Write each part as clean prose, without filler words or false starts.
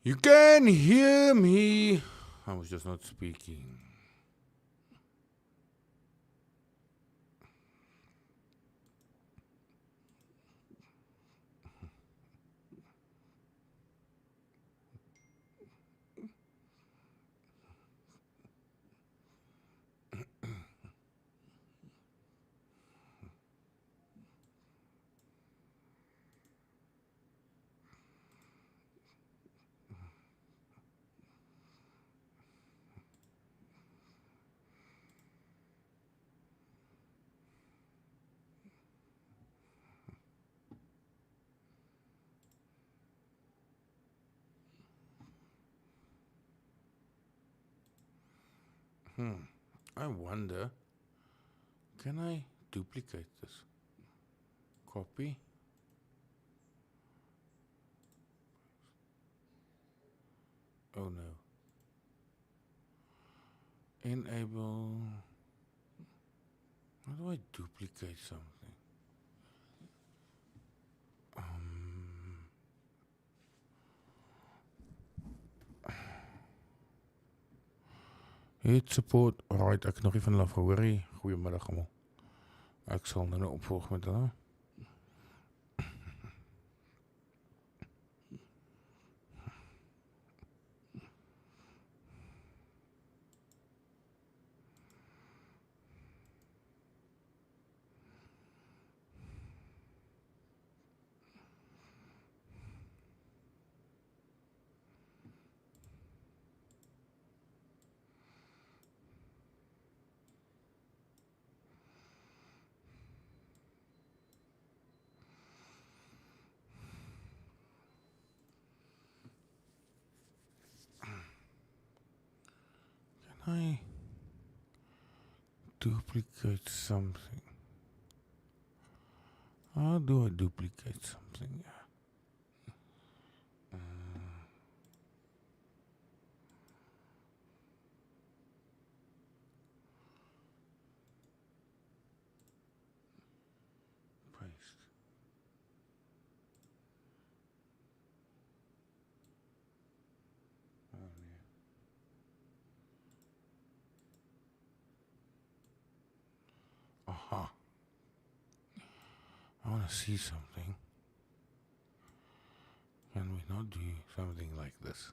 You can hear me. I was just not speaking. I wonder, can I duplicate this? Copy. Oh no. Enable. How do I duplicate something? Het support. Alright, ek het nog nie van hulle gehoor nie. Goeiemiddag almal. Ek sal nou opvolg met hulle. I duplicate something. How do I duplicate something? Paste. Oh, yeah. Aha. I want to see something. Can we not do something like this?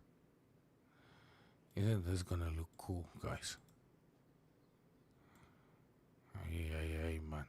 Isn't this gonna look cool, guys? Hey, man.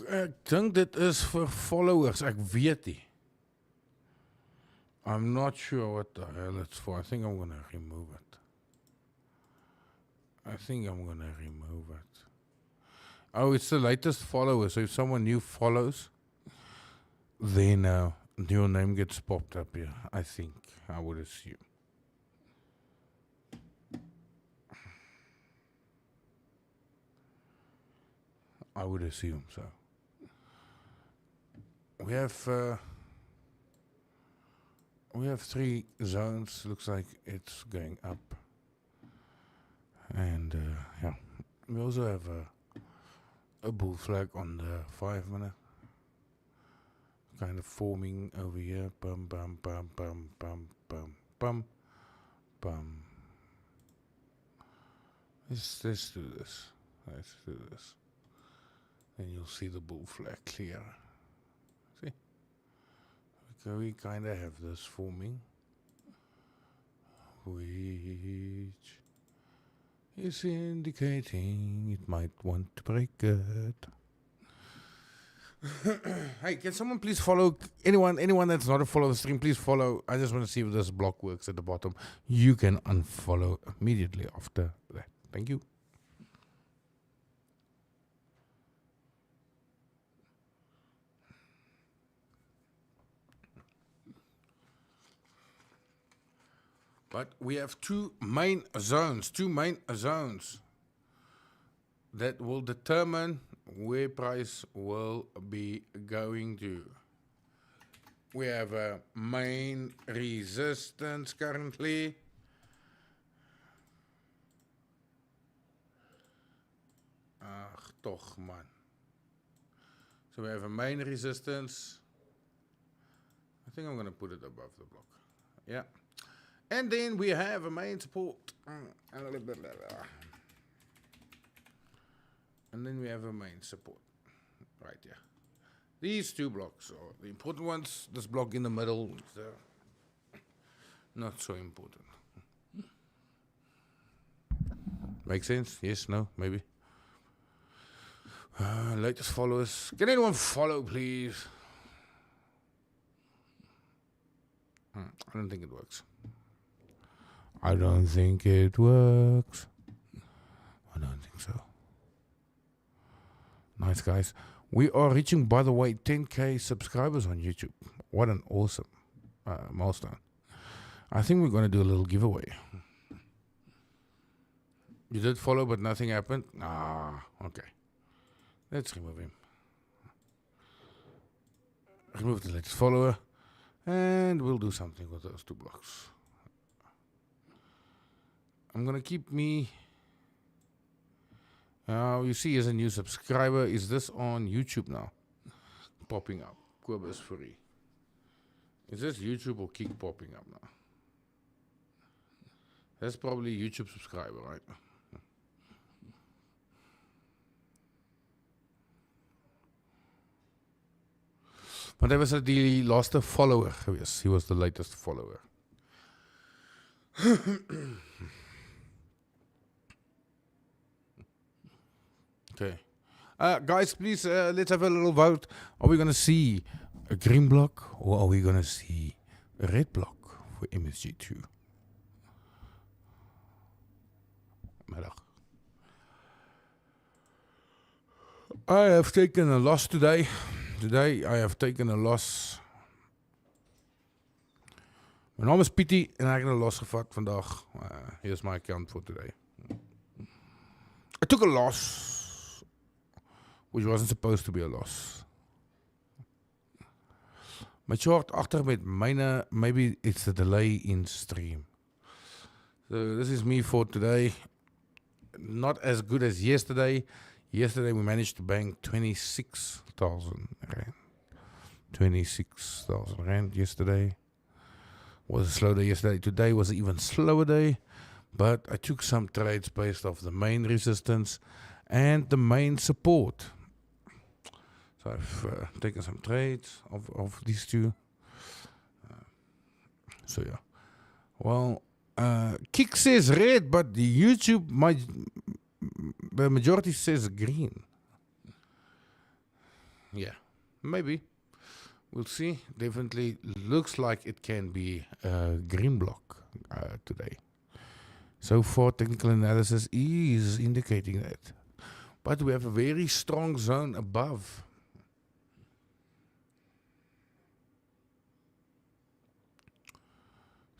Ek dink dit is vir followers. Ek weet nie. I'm not sure what the hell it's for. I think I'm gonna remove it. Oh, it's the latest follower. So if someone new follows, then your name gets popped up here. I think. I would assume. I would assume so. We have 3 zones. Looks like it's going up. And yeah, we also have a bull flag on the 5-minute. Kind of forming over here. Bum, bum, bum, bum, bum, bum, bum, bum. Let's do this. Then you'll see the bull flag clear. See? Okay, we kind of have this forming, which is indicating it might want to break it. Hey, can someone please follow anyone that's not a follow the stream? Please follow. I just want to see if this block works at the bottom. You can unfollow immediately after that. Thank you. But we have two main zones that will determine where price will be going to. We have a main resistance currently. Ach, toch, man. So we have a main resistance. I think I'm going to put it above the block. Yeah. And then we have a main support. And then we have a main support. Right here. These two blocks are the important ones. This block in the middle is not so important. Make sense? Yes, no, maybe. Latest followers. Can anyone follow, please? I don't think it works. I don't think it works. I don't think so. Nice, guys. We are reaching, by the way, 10K subscribers on YouTube. What an awesome milestone. I think we're going to do a little giveaway. You did follow, but nothing happened? Ah, okay. Let's remove him. Remove the latest follower. And we'll do something with those two blocks. I'm going to keep me... you see, as a new subscriber, is this on YouTube now? Popping up. Kobus free. Is this YouTube or Kick popping up now? That's probably YouTube subscriber, right? Maar hij was die laatste follower geweest. He was the latest follower. Okay. Guys, please, let's have a little vote. Are we going to see a green block or are we going to see a red block for MSG2? Middag. I have taken a loss today. Today I have taken a loss. Mijn naam is Pietie en ik heb een loss gevat vandaag. Here's my account for today. I took a loss, which wasn't supposed to be a loss. My chart achter met myne, maybe it's a delay in stream. So this is me for today. Not as good as yesterday. Yesterday we managed to bank 26,000 rand. 26,000 rand yesterday. Was a slow day yesterday. Today was an even slower day. But I took some trades based off the main resistance and the main support. So I've taken some trades of these two. So yeah. Well, Kick says red, but the YouTube, the majority says green. Yeah, maybe. We'll see. Definitely looks like it can be a green block today. So far, technical analysis is indicating that. But we have a very strong zone above.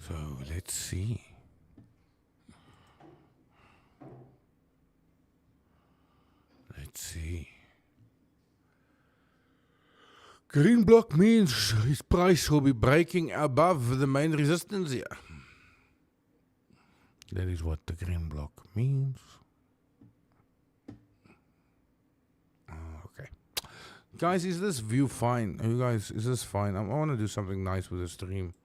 So let's see. Let's see. Green block means his price will be breaking above the main resistance here. That is what the green block means. Okay. Guys, is this view fine? You guys, is this fine? I want to do something nice with the stream.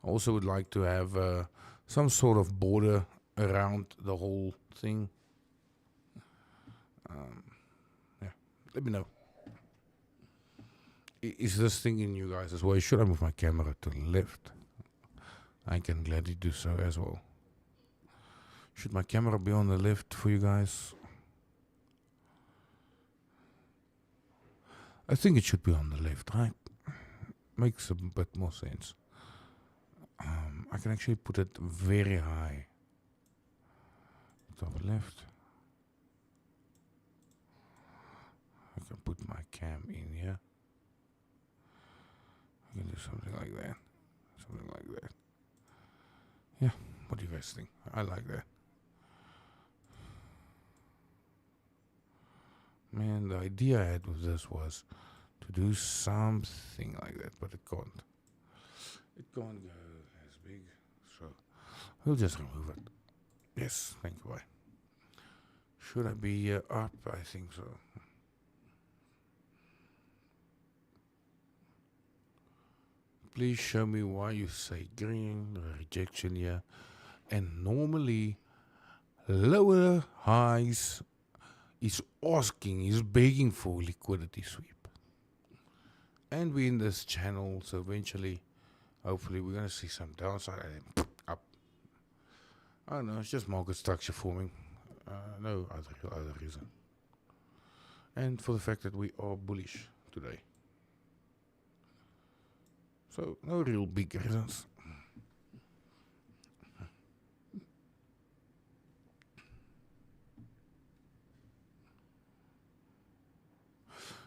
I also would like to have some sort of border around the whole thing. Yeah, let me know. Is this thing in you guys as well? Should I move my camera to the left? I can gladly do so as well. Should my camera be on the left for you guys? I think it should be on the left, right? Makes a bit more sense. I can actually put it very high. Top left. I can put my cam in here. I can do something like that. Something like that. Yeah, what do you guys think? I like that. Man, the idea I had with this was to do something like that, but it can't. It can't go as big, so we'll just remove it. Yes, thank you. Bye. Should I be up? I think so. Please show me why you say green rejection here. And normally, lower highs is asking, is begging for liquidity sweep. And we're in this channel, so eventually, hopefully, we're going to see some downside and then up. I don't know, it's just market structure forming. No other reason. And for the fact that we are bullish today. So, no real big reasons.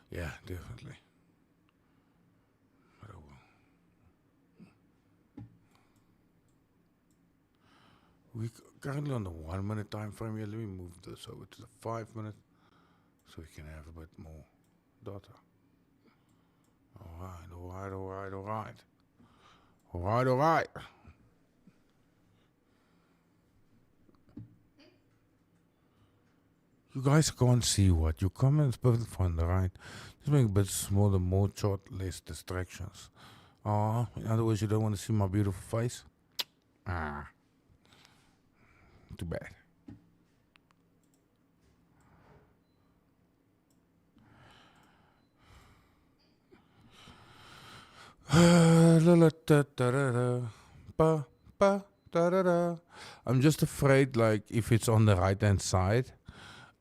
Yeah, definitely. But oh well. We're currently on the 1 minute time frame here. Let me move this over to the 5 minute so we can have a bit more data. Alright. You guys can't see what your comments both find the right. Just make a bit smaller, more chart, less distractions. In other words, you don't want to see my beautiful face? Too bad. I'm just afraid, like, if it's on the right hand side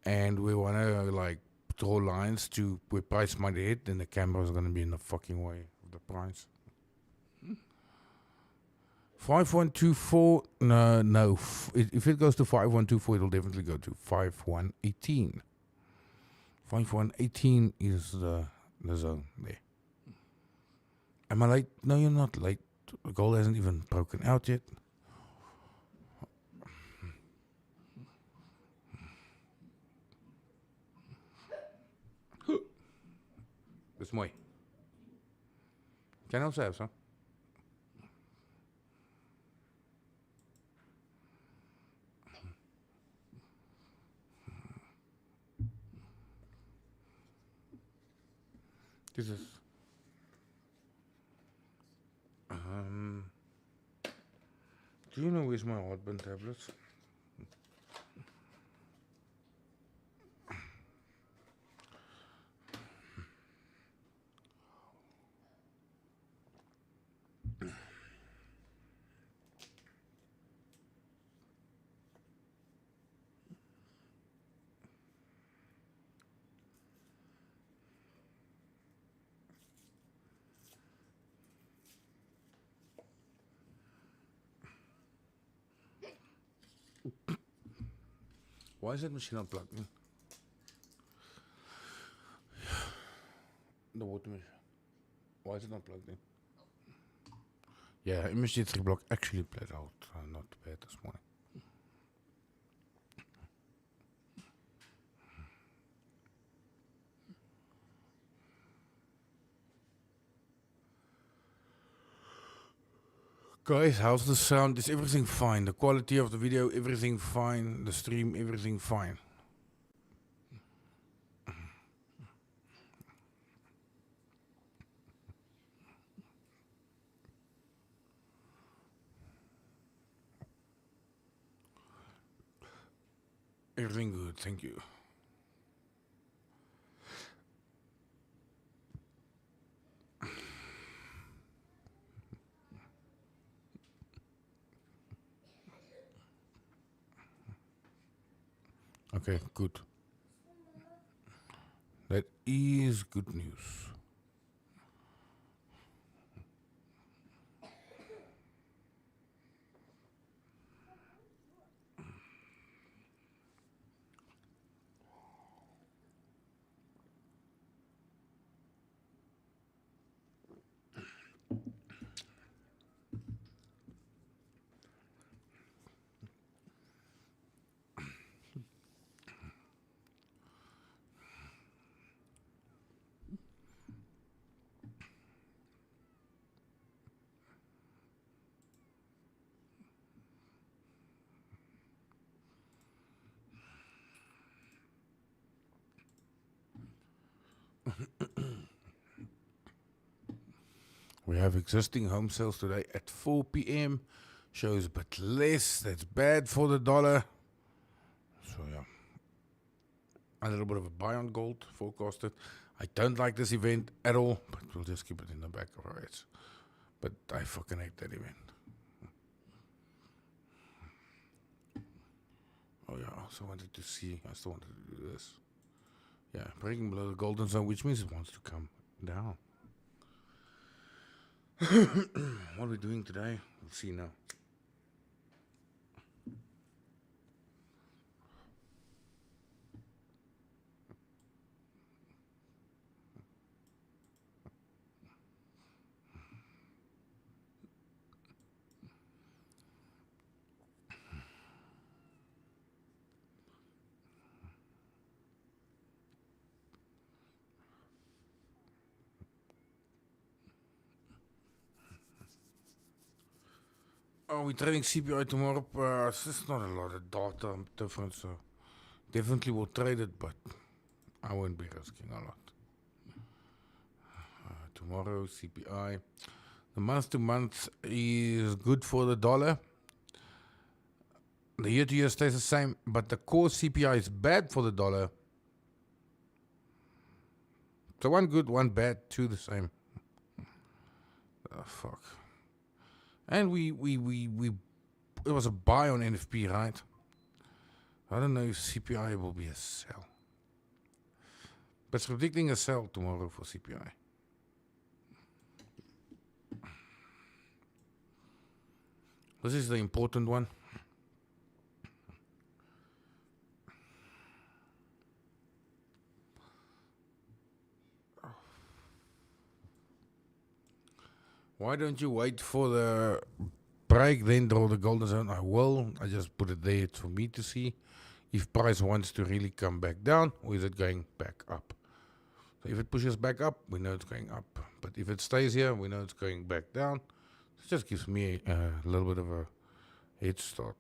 and we want to, like, draw lines to where price might hit, then the camera is going to be in the fucking way of the price. 5124, no. If it goes to 5124, it'll definitely go to 5118. 5118 is the zone there. Am I late? No, you're not late. Gold hasn't even broken out yet. Dis mooi. Kan nou selfs, hè? This is do you know where's my heartburn tablets? Why is that machine not plugged in? The water machine. Why is it not plugged in? Yeah, MSG 3 block actually played out not bad this morning. Guys, how's the sound? Is everything fine? The quality of the video, everything fine? The stream, everything fine? Everything good, thank you. Okay, good. That is good news. We have existing home sales today at 4 p.m. Shows a bit less. That's bad for the dollar. So yeah, a little bit of a buy on gold forecasted. I don't like this event at all, but we'll just keep it in the back of our heads. But I fucking hate that event. Oh yeah, I also wanted to see. I still wanted to do this. Yeah, breaking below the golden zone, which means it wants to come down. What are we doing today? We'll see now. Oh, we're trading CPI tomorrow. It's just not a lot of data difference, so definitely will trade it, but I won't be risking a lot. Tomorrow, CPI. The month to month is good for the dollar. The year to year stays the same, but the core CPI is bad for the dollar. So one good, one bad, two the same. Oh, fuck. And it was a buy on NFP, right? I don't know if CPI will be a sell. But it's predicting a sell tomorrow for CPI. This is the important one. Why don't you wait for the break, then draw the golden zone? I will. I just put it there for me to see if price wants to really come back down or is it going back up. So if it pushes back up, we know it's going up. But if it stays here, we know it's going back down. It just gives me a little bit of a head start.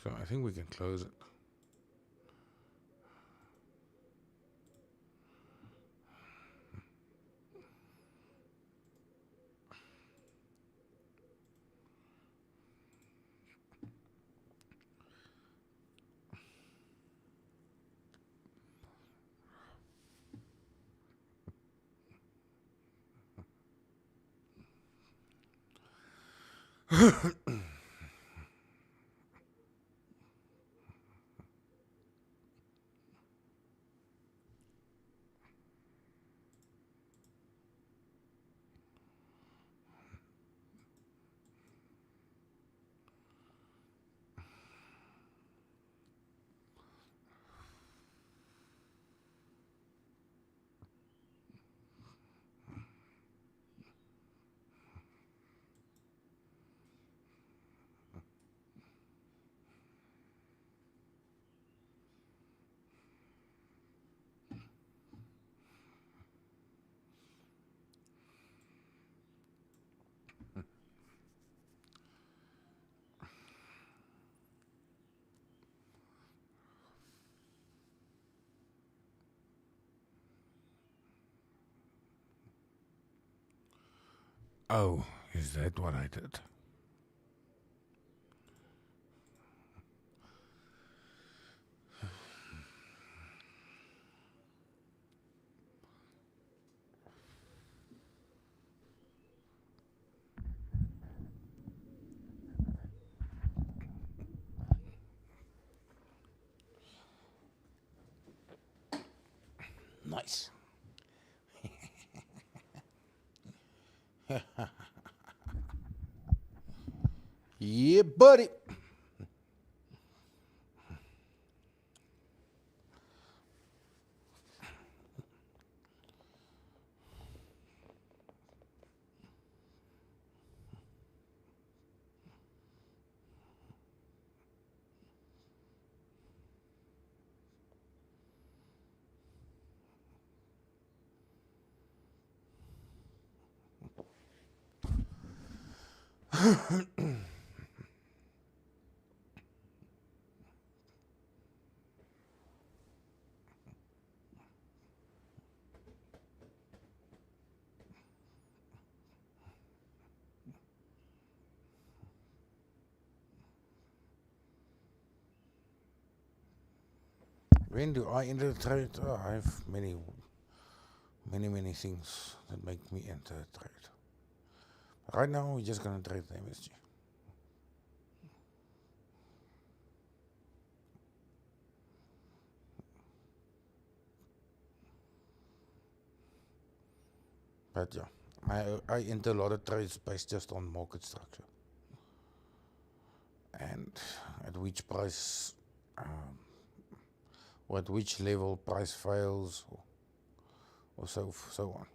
So I think we can close it. Oh, is that what I did? Nice. Yeah, buddy. When do I enter the trade? Oh, I have many things that make me enter a trade. Right now, we're just gonna trade the MSG. But yeah, I enter a lot of trades based just on market structure and at which price, or at which level price fails, or so on.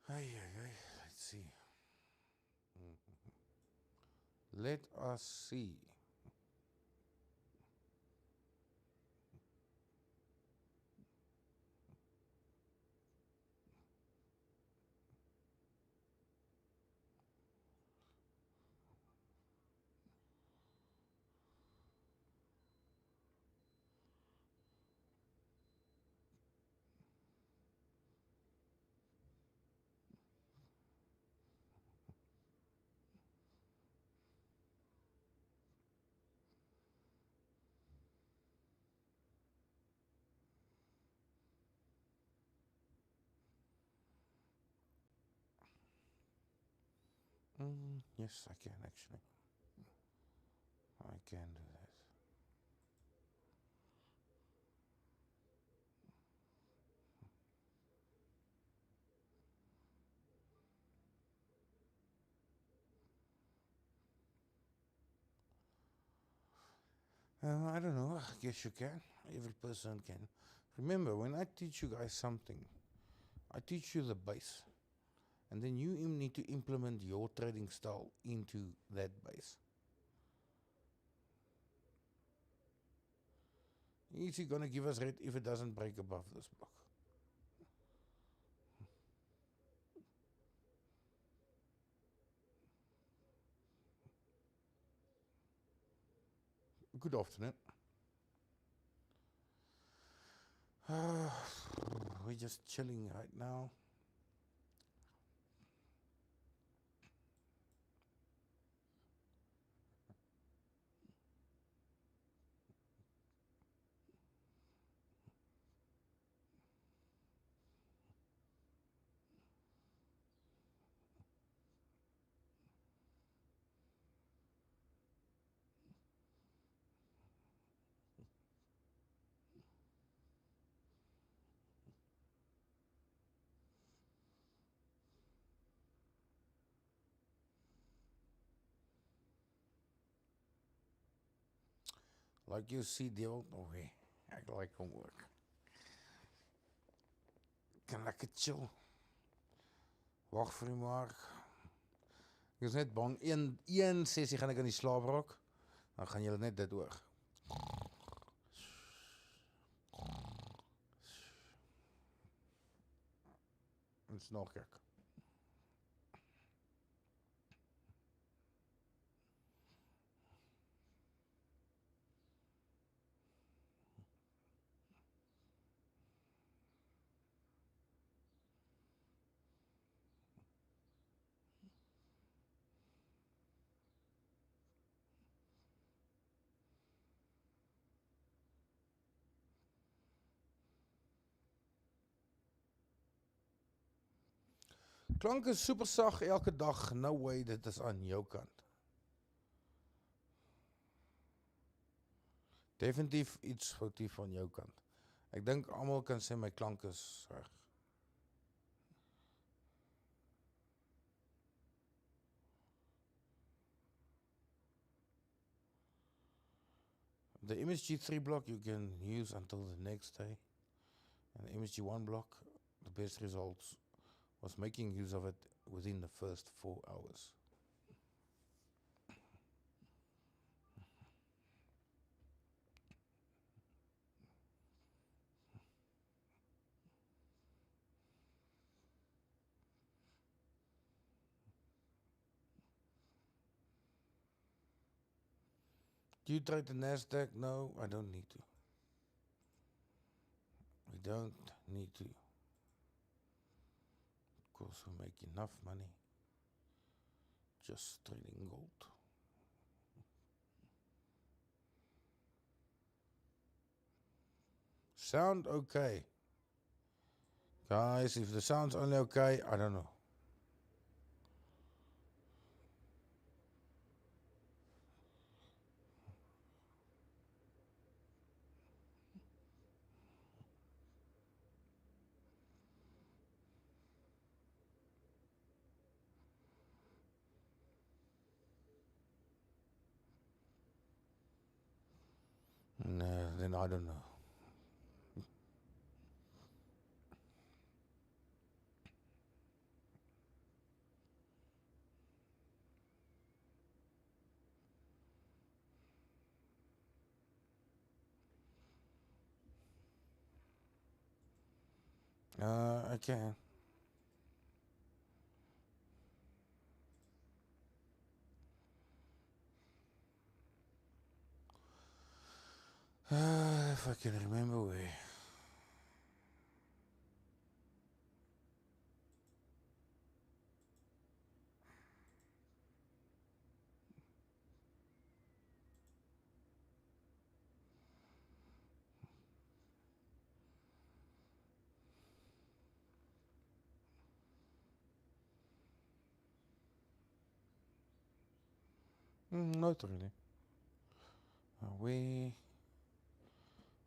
Let's see. Let us see. Yes, I can actually. I can do that. I don't know. I guess you can. Every person can. Remember, when I teach you guys something, I teach you the base. And then you need to implement your trading style into that base. Is he going to give us red if it doesn't break above this block? Good afternoon. We're just chilling right now. Like you see, devil. Okay, I like homework. Kan lekker chill. Wag vir die mark. Ek is net bang. Een sessie gaan ek in die slaap raak. Dan gaan julle net dit hoor. Dit is nog gek. Klank is super sag elke dag. No way, dit is aan jou kant. Definitief iets foutief van jou kant. Ek dink almal kan sê my klank is reg. The MSG 3 block you can use until the next day. And the MSG 1 block, the best results was making use of it within the first 4 hours. Do you trade the NASDAQ? No, I don't need to. We don't need to. Of course, we make enough money just trading gold. Sound okay? Guys, if the sound's only okay, I don't know. No, then I don't know. I can. If I can remember where. Not really.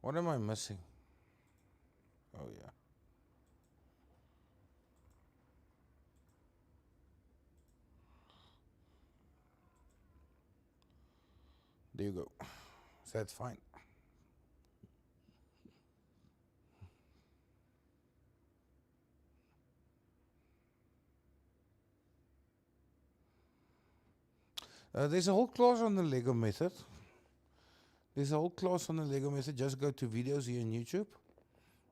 What am I missing? Oh yeah. There you go. So that's fine. There's a whole class on the Lego method. Just go to videos here on YouTube.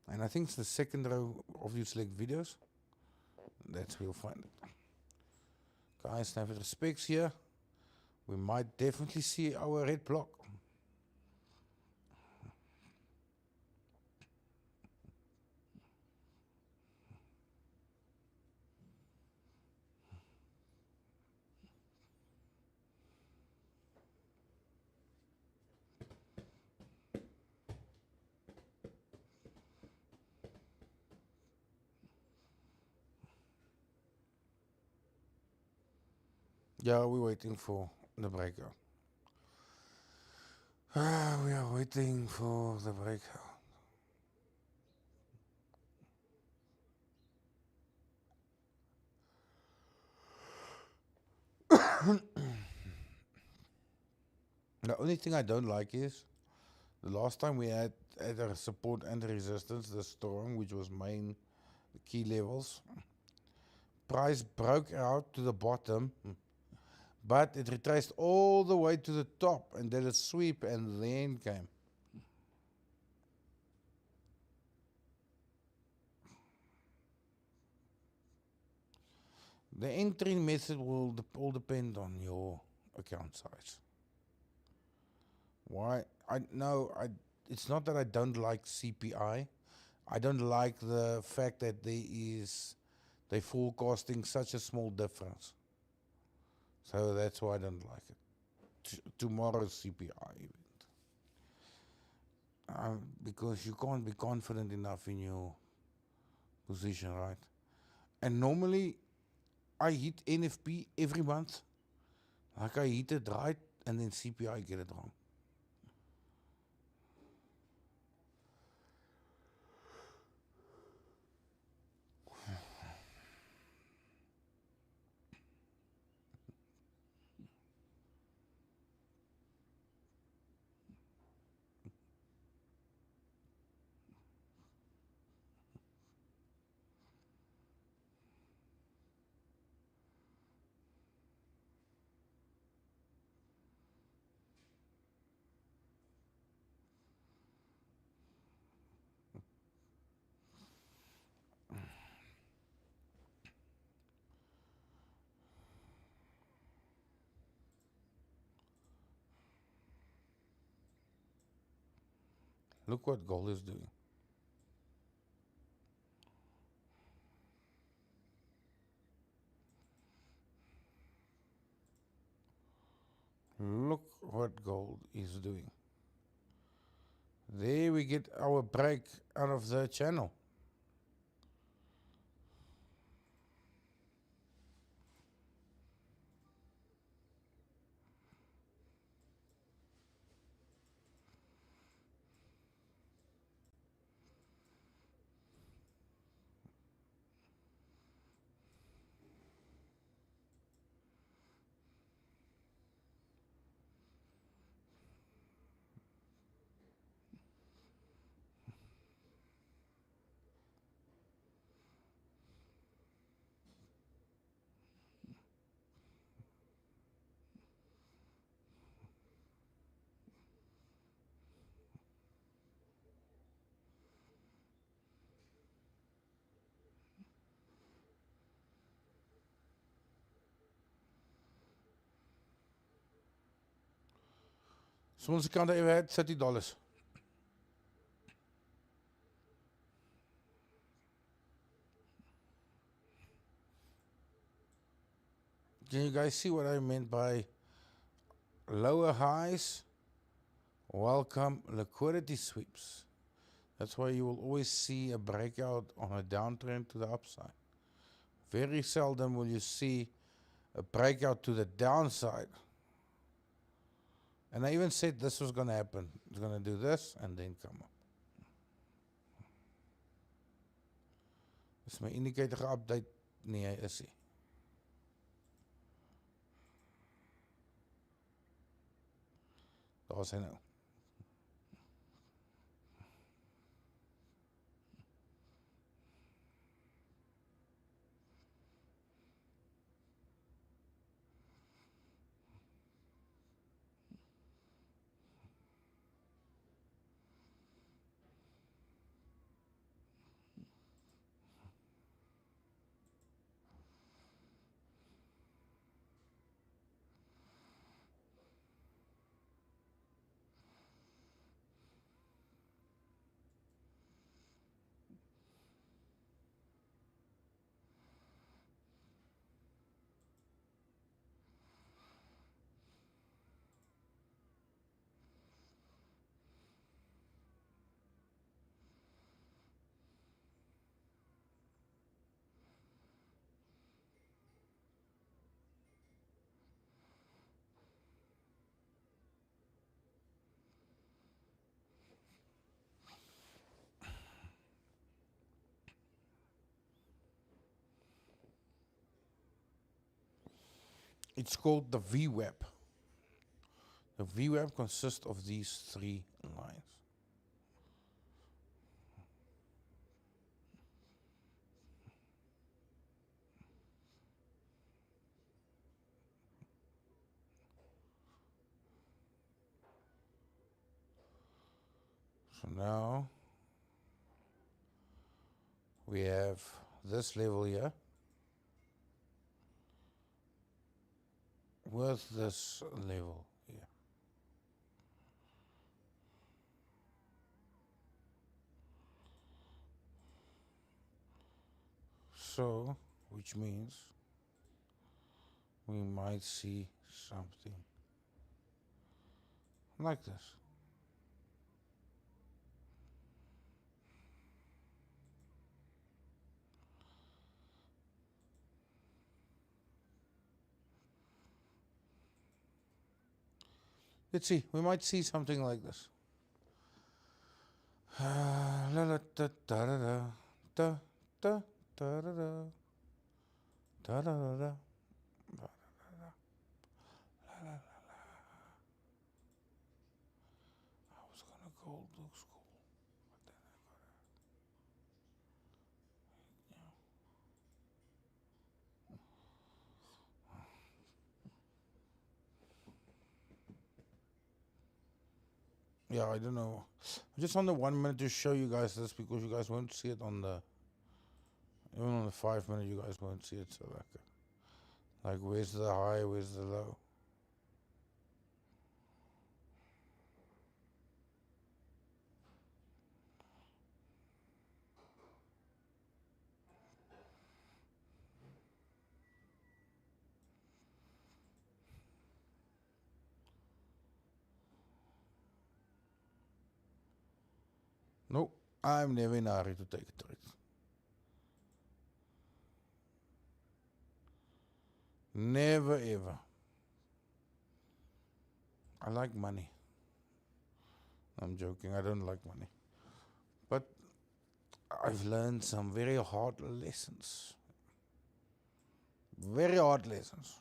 And I think it's the second row of you select videos. That's where you'll find it. Guys, now with respects here, we might definitely see our red block. Yeah, we're waiting for the breakout. We are waiting for the breakout. The only thing I don't like is the last time we had a support and a resistance, the storm, which was main key levels. Price broke out to the bottom, but it retraced all the way to the top and did a sweep and then came. The entry method will all depend on your account size. Why? It's not that I don't like CPI. I don't like the fact that they're forecasting such a small difference. So that's why I don't like it. Tomorrow's CPI event. Because you can't be confident enough in your position, right? And normally, I hit NFP every month. Like I hit it right, and then CPI get it wrong. Look what gold is doing. Look what gold is doing. There we get our break out of the channel. Smallest account I ever had, $30. Can you guys see what I meant by lower highs? Welcome liquidity sweeps. That's why you will always see a breakout on a downtrend to the upside. Very seldom will you see a breakout to the downside. And I even said this was going to happen. It's going to do this and then come up. Is my indicator geupdate? Nee, hy is nie. Daar is hy nou. It's called the VWAP. The VWAP consists of these three lines. So now we have this level here with this level here. So, which means we might see something like this. Let's see. We might see something like this. La la da da da da da da da da da da da da. I was gonna go to school. Yeah, I don't know. I just on the 1 minute to show you guys this because you guys won't see it on the even on the 5 minute. You guys won't see it. So like where's the high? Where's the low? No, I'm never in a hurry to take a trade. Never ever. I like money. I'm joking. I don't like money. But I've learned some very hard lessons. Very hard lessons.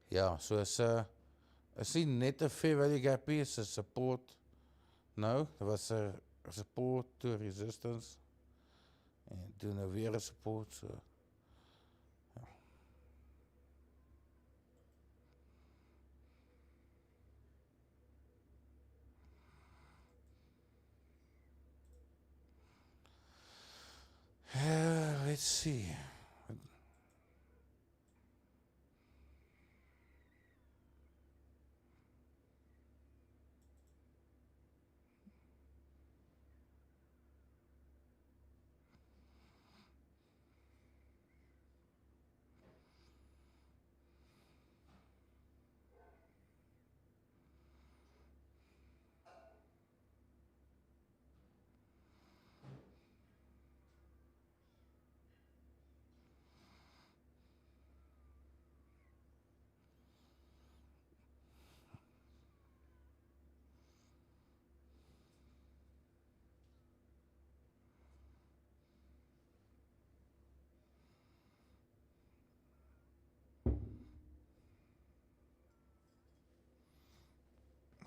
Ja, so as die net 'n fair value gap is 'n support. Nou, daar was 'n support to resistance en toe nou weer 'n support. So let's see.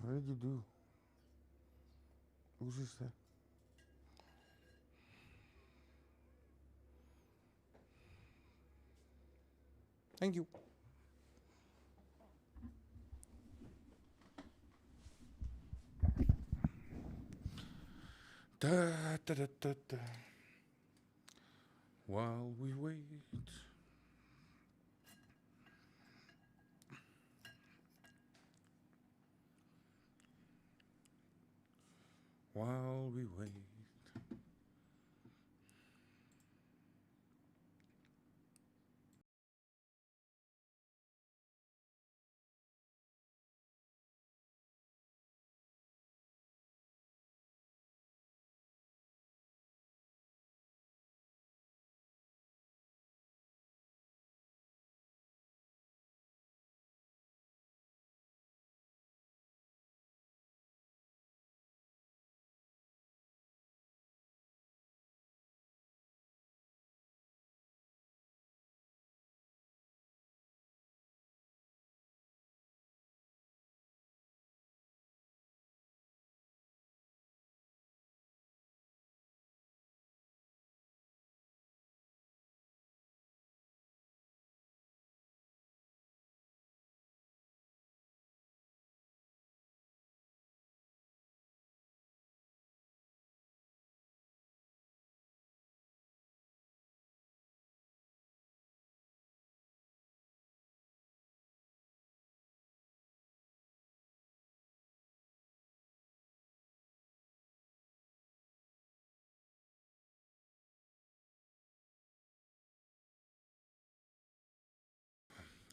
What did you do? Who's this there? Thank you. Da, da, da, da, da. While we wait. While we wait.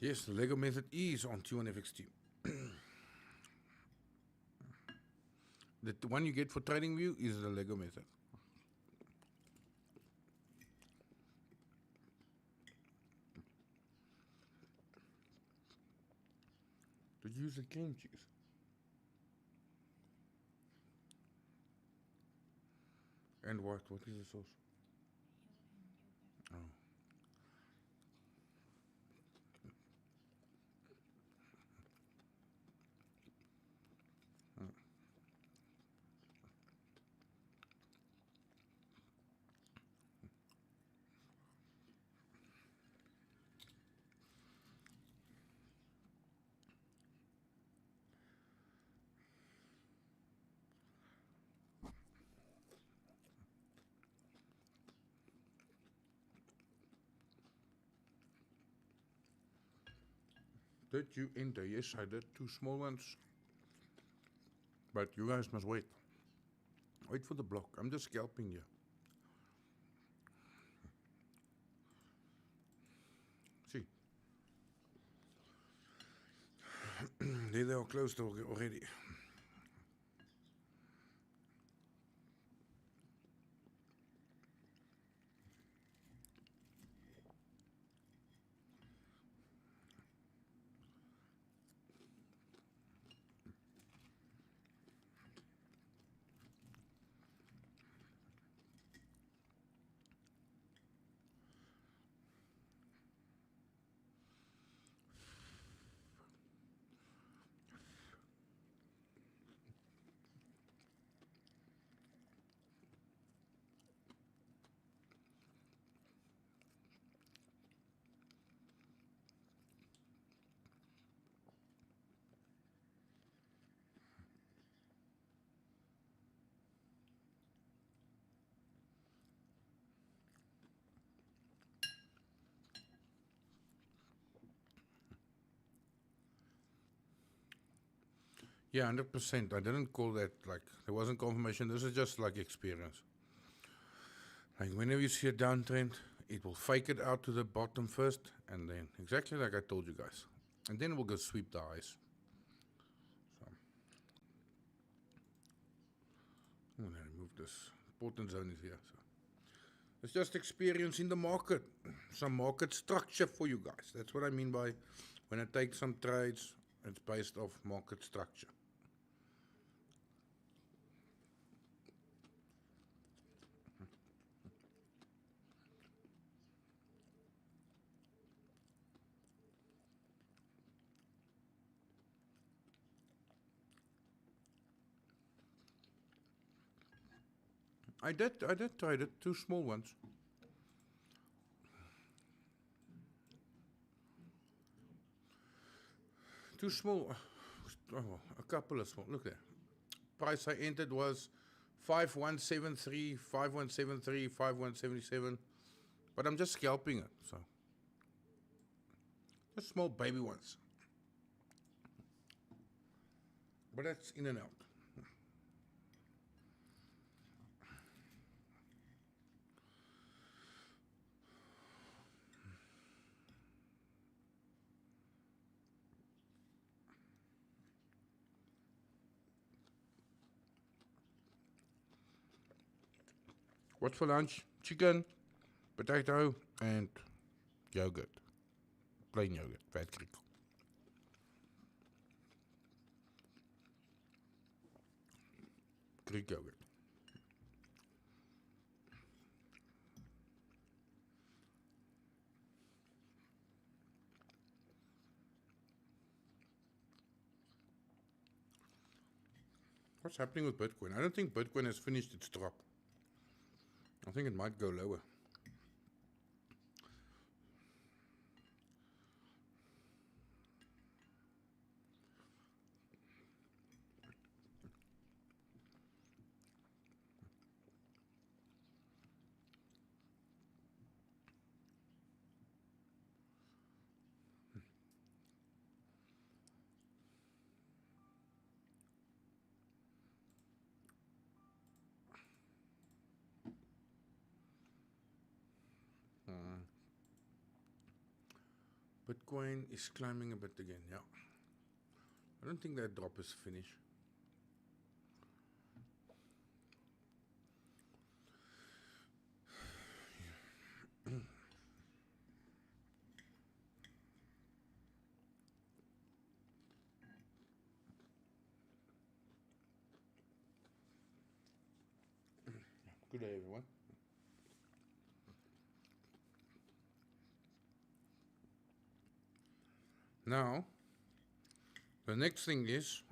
Yes, the Lego method is on T1FXT. The one you get for TradingView is the Lego method. Did you use the cream cheese? And what? What is the sauce? Oh. Did you enter? Yes, I did. 2 small ones. But you guys must wait. Wait for the block. I'm just scalping you. See. There they are closed already. Yeah, 100%. I didn't call that, like, there wasn't confirmation. This is just like experience. Like, whenever you see a downtrend, it will fake it out to the bottom first, and then, exactly like I told you guys. And then we'll go sweep the highs. So, I'm going to remove this. Important zone is here. So, it's just experience in the market. Some market structure for you guys. That's what I mean by when I take some trades, it's based off market structure. I did trade it, 2 small ones. Too small. Oh, a couple of small. Look there. Price I entered was 5173, 5173, 5177. But I'm just scalping it, so. Just small baby ones. But that's in and out. What's for lunch? Chicken, potato, and yogurt. Plain yogurt, fat Greek. Greek yogurt. What's happening with Bitcoin? I don't think Bitcoin has finished its drop. I think it might go lower. Bitcoin is climbing a bit again, yeah. I don't think that drop is finished. Good day, everyone. Now, the next thing is,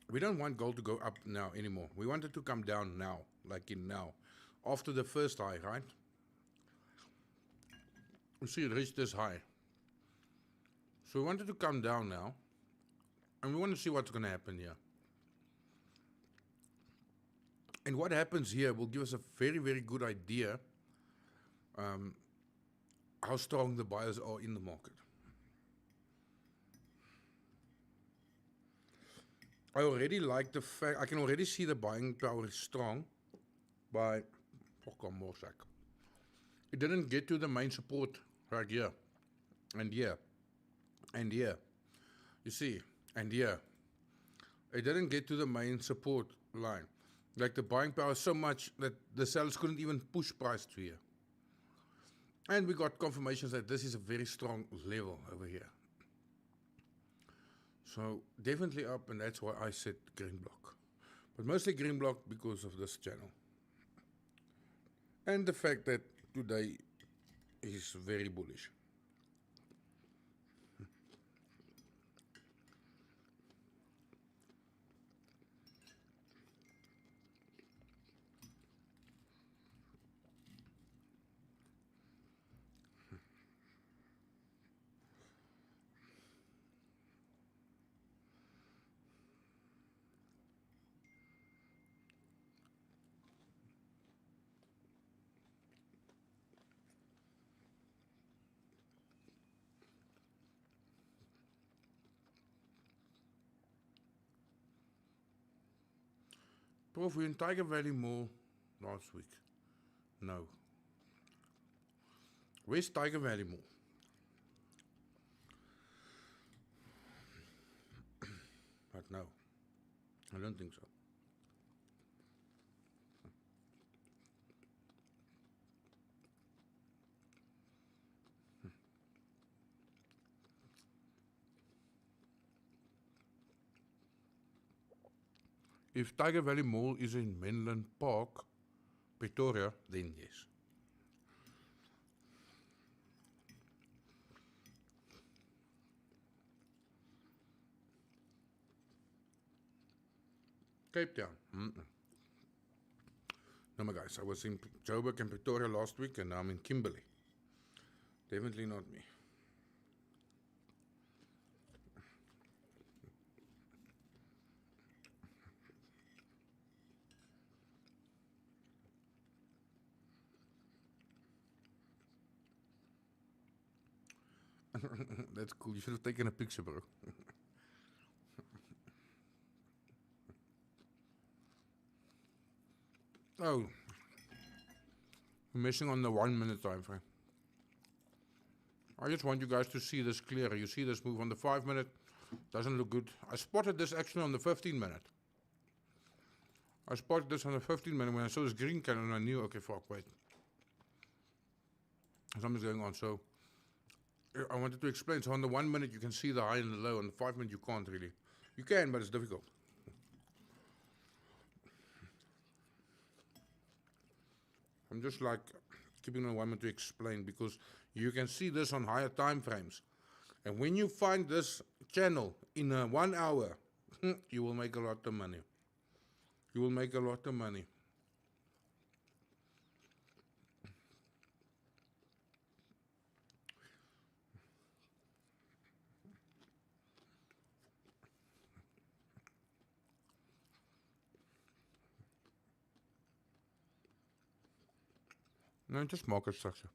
we don't want gold to go up now anymore. We want it to come down now, like in now. After the first high, right? You see it reached this high. So we want it to come down now. And we want to see what's going to happen here. And what happens here will give us a very, very good idea how strong the buyers are in the market. I already like the fact, I can already see the buying power is strong by, more sec. It didn't get to the main support right here, and here, and here. You see, and here. It didn't get to the main support line. Like the buying power is so much that the sellers couldn't even push price to here. And we got confirmations that this is a very strong level over here. So definitely up, and that's why I said green block. But mostly green block because of this channel. And the fact that today is very bullish. Prof, we in Tiger Valley Mall last week. No. Where's Tiger Valley Mall? But no, I don't think so. If Tiger Valley Mall is in Menlyn Park, Pretoria, then yes. Cape Town. No, my guys, I was in Joburg and Pretoria last week, and now I'm in Kimberley. Definitely not me. That's cool. You should have taken a picture, bro. Oh, we're missing on the 1 minute time frame. I just want you guys to see this clearer. You see this move on the 5 minute, doesn't look good. I spotted this actually on the 15 minute. I spotted this on the 15 minute when I saw this green candle and I knew, okay, fuck, wait. Something's going on. So I wanted to explain. So on the 1 minute you can see the high and the low. On the 5 minute you can't really. You can, but it's difficult. I'm just like keeping on 1 minute to explain because you can see this on higher time frames. And when you find this channel in 1 hour, you will make a lot of money. You will make a lot of money. No, just market structure.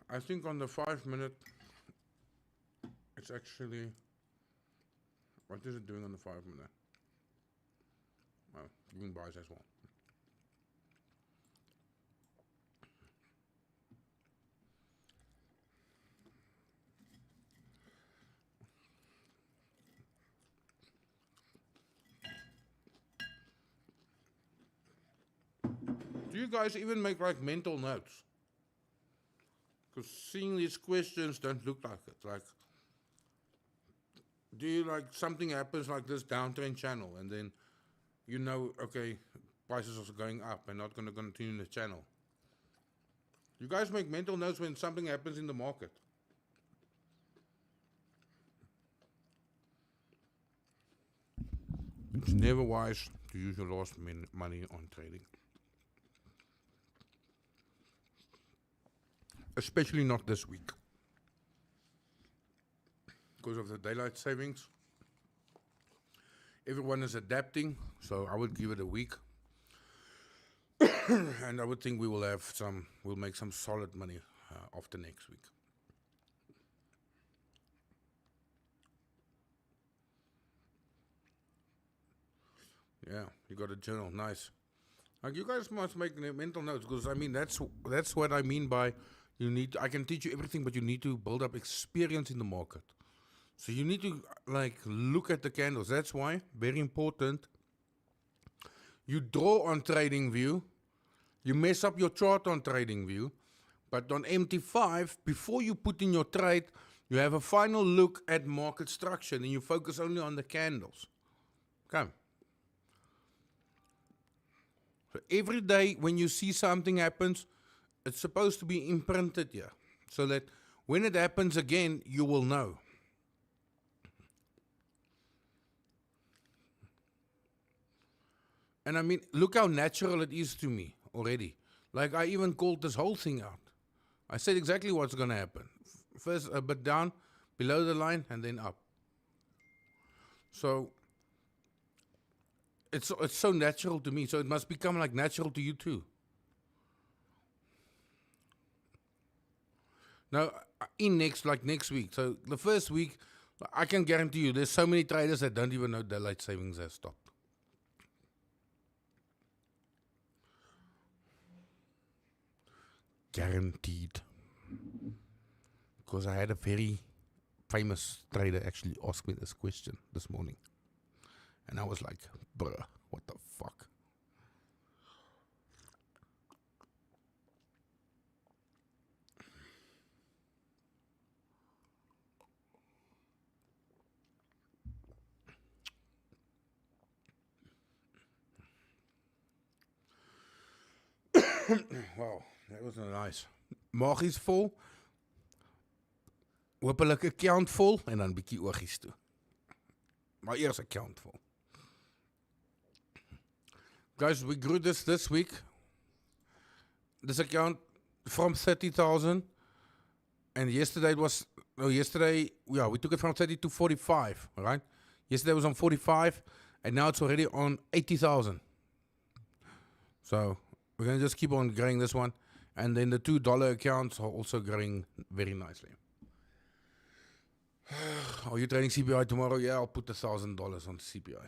I think on the 5 minute, it's actually, what is it doing on the 5 minute? Oh, giving buys as well. Do you guys even make like mental notes? Because seeing these questions don't look like it. Like, do you like something happens like this downtrend channel and then you know, okay, prices are going up and not going to continue in the channel? You guys make mental notes when something happens in the market. It's never wise to use your last money on trading. Especially not this week. Because of the daylight savings. Everyone is adapting, so I would give it a week. And I would think we'll make some solid money after next week. Yeah, you got a journal, nice. Like, you guys must make mental notes, because I mean that's what I mean by I can teach you everything, but you need to build up experience in the market. So you need to like look at the candles. That's why, very important, you draw on TradingView, you mess up your chart on TradingView, but on MT5, before you put in your trade, you have a final look at market structure and you focus only on the candles. Okay. So every day when you see something happens, it's supposed to be imprinted here, so that when it happens again, you will know. And I mean, look how natural it is to me already. Like, I even called this whole thing out. I said exactly what's going to happen. First a bit down, below the line, and then up. So it's so natural to me. So it must become like natural to you too. Now, next week. So the first week, I can guarantee you, there's so many traders that don't even know daylight savings has stopped. Guaranteed. Because I had a very famous trader actually ask me this question this morning. And I was like, bruh, what the fuck? Wow, that was nice. Maag is vol. Hopelijk account vol en dan bietjie oogies toe. Maar eers account vol. Guys, we grew this week. This account from 30,000. And yesterday we took it from 30 to 45, right? Yesterday was on 45, and now it's already on 80,000. So we're going to just keep on growing this one. And then the $2 accounts are also growing very nicely. Are you trading CPI tomorrow? Yeah, I'll put $1,000 on CPI.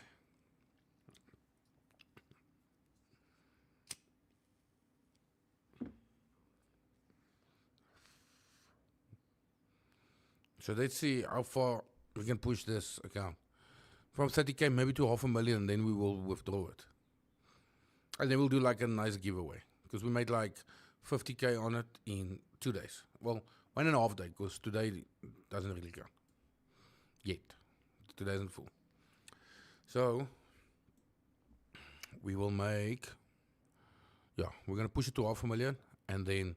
So let's see how far we can push this account. From 30K maybe to $500,000, and then we will withdraw it. And then we'll do like a nice giveaway. Because we made like 50K on it in 2 days. Well, 1.5 days, because today doesn't really count. Yet. Today isn't full. So, we will make, we're going to push it to $500,000, and then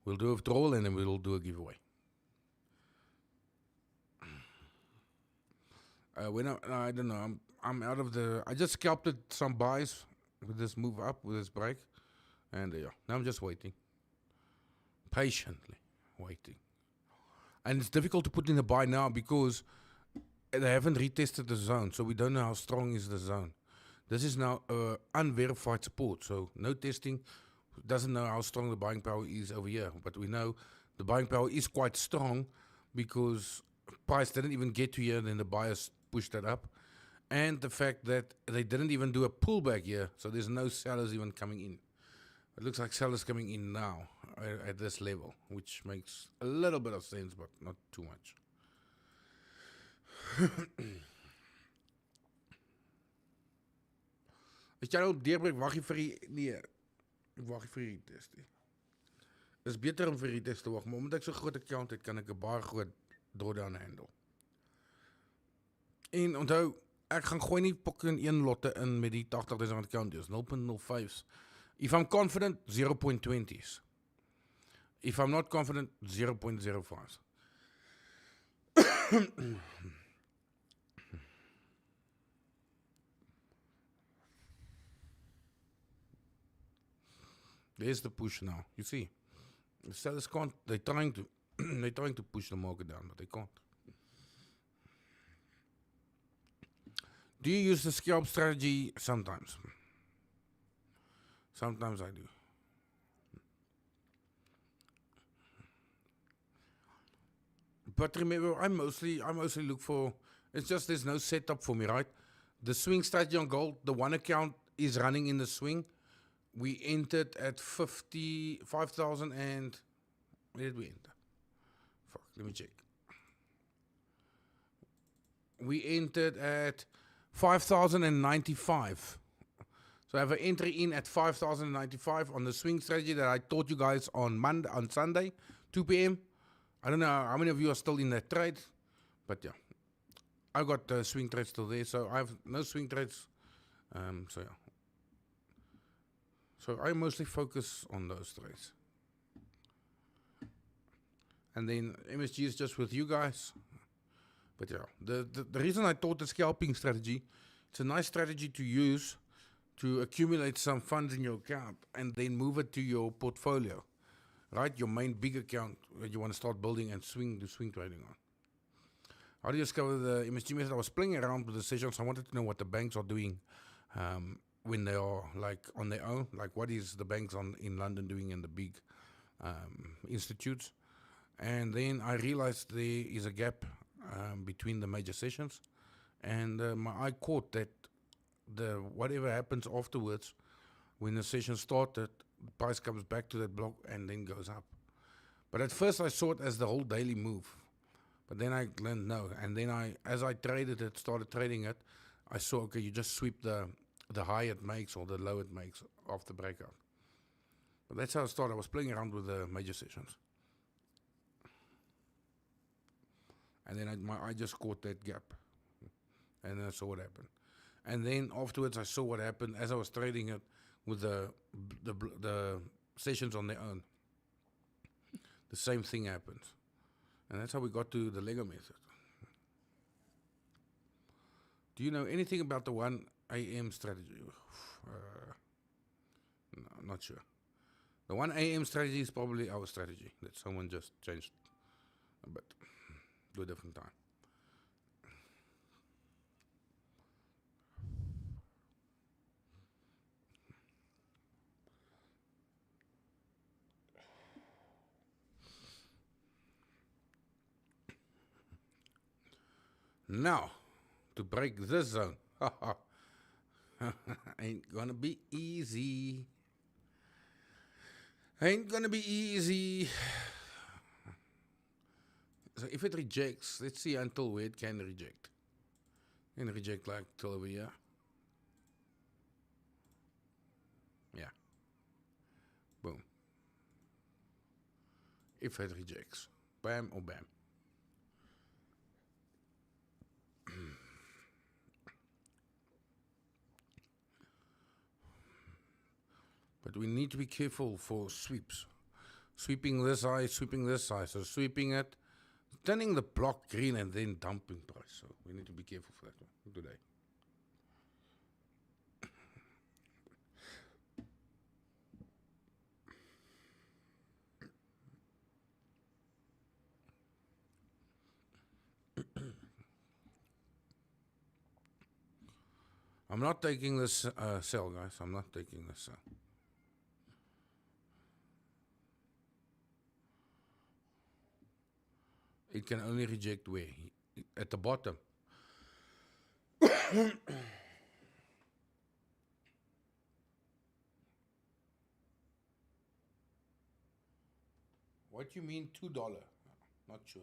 we'll do a withdrawal, and then we'll do a giveaway. I don't know, I'm out of I just scalped some buys with this move up, with this break, and now I'm just waiting. Patiently waiting. And it's difficult to put in a buy now because they haven't retested the zone, so we don't know how strong is the zone. This is now unverified support, so no testing, doesn't know how strong the buying power is over here. But we know the buying power is quite strong because price didn't even get to here, then the buyers pushed that up. And the fact that they didn't even do a pullback here, so there's no sellers even coming in. It looks like sellers coming in now at this level, which makes a little bit of sense, but not too much. As jy nou deurbreek, wag jy vir die Ek wag vir die retest. Is beter om vir retest te wag, maar omdat ek so groot account het, kan ek 'n baie groot drawdown handle. En onthou, ek gaan gooi nie pokken 1 lotte in met die R80,000 account, dus 0.05's. If I'm confident, 0.20's. If I'm not confident, 0.05's. There's the push now. You see, the sellers can't. They're trying to. They're trying to push the market down, but they can't. Do you use the scalp strategy? Sometimes. Sometimes I do. But remember, I mostly look for. It's just there's no setup for me, right? The swing strategy on gold, the one account is running in the swing. We entered at 55,000 and where did we enter? Fuck, let me check. We entered at 5,095. So I have an entry in at 5,095 on the swing strategy that I taught you guys on Sunday, 2 p.m. I don't know how many of you are still in that trade, but yeah. I got swing trades still there, so I have no swing trades. So yeah. So I mostly focus on those trades. And then MSG is just with you guys. But yeah, the reason I taught the scalping strategy, it's a nice strategy to use to accumulate some funds in your account and then move it to your portfolio, right? Your main big account that you want to start building and do swing trading on. How do you discover the MSG method? I was playing around with the sessions. I wanted to know what the banks are doing when they are like on their own. Like what is the banks in London doing in the big institutes? And then I realized there is a gap between the major sessions, and my eye caught that whatever happens afterwards, when the session started, the price comes back to that block and then goes up. But at first I saw it as the whole daily move, but then I learned no. And then as I started trading it, I saw, okay, you just sweep the high it makes or the low it makes off the breakout. But that's how I started. I was playing around with the major sessions. And then I just caught that gap. And then I saw what happened. And then afterwards I saw what happened as I was trading it with the sessions on their own. The same thing happened. And that's how we got to the Lego method. Do you know anything about the 1 a.m. strategy? No, I'm not sure. The 1 a.m. strategy is probably our strategy that someone just changed. But to a different time. Now, to break this zone, ain't gonna be easy. Ain't gonna be easy. So if it rejects, let's see until where it can reject. It can reject like till over here. Yeah. Boom. If it rejects. Bam or bam. But we need to be careful for sweeps. Sweeping this high, sweeping this high. So sweeping it, turning the block green and then dumping price. So we need to be careful for that one today. I'm not taking this sell, guys. I'm not taking this sell. It can only reject where? At the bottom. What you mean $2? Not sure.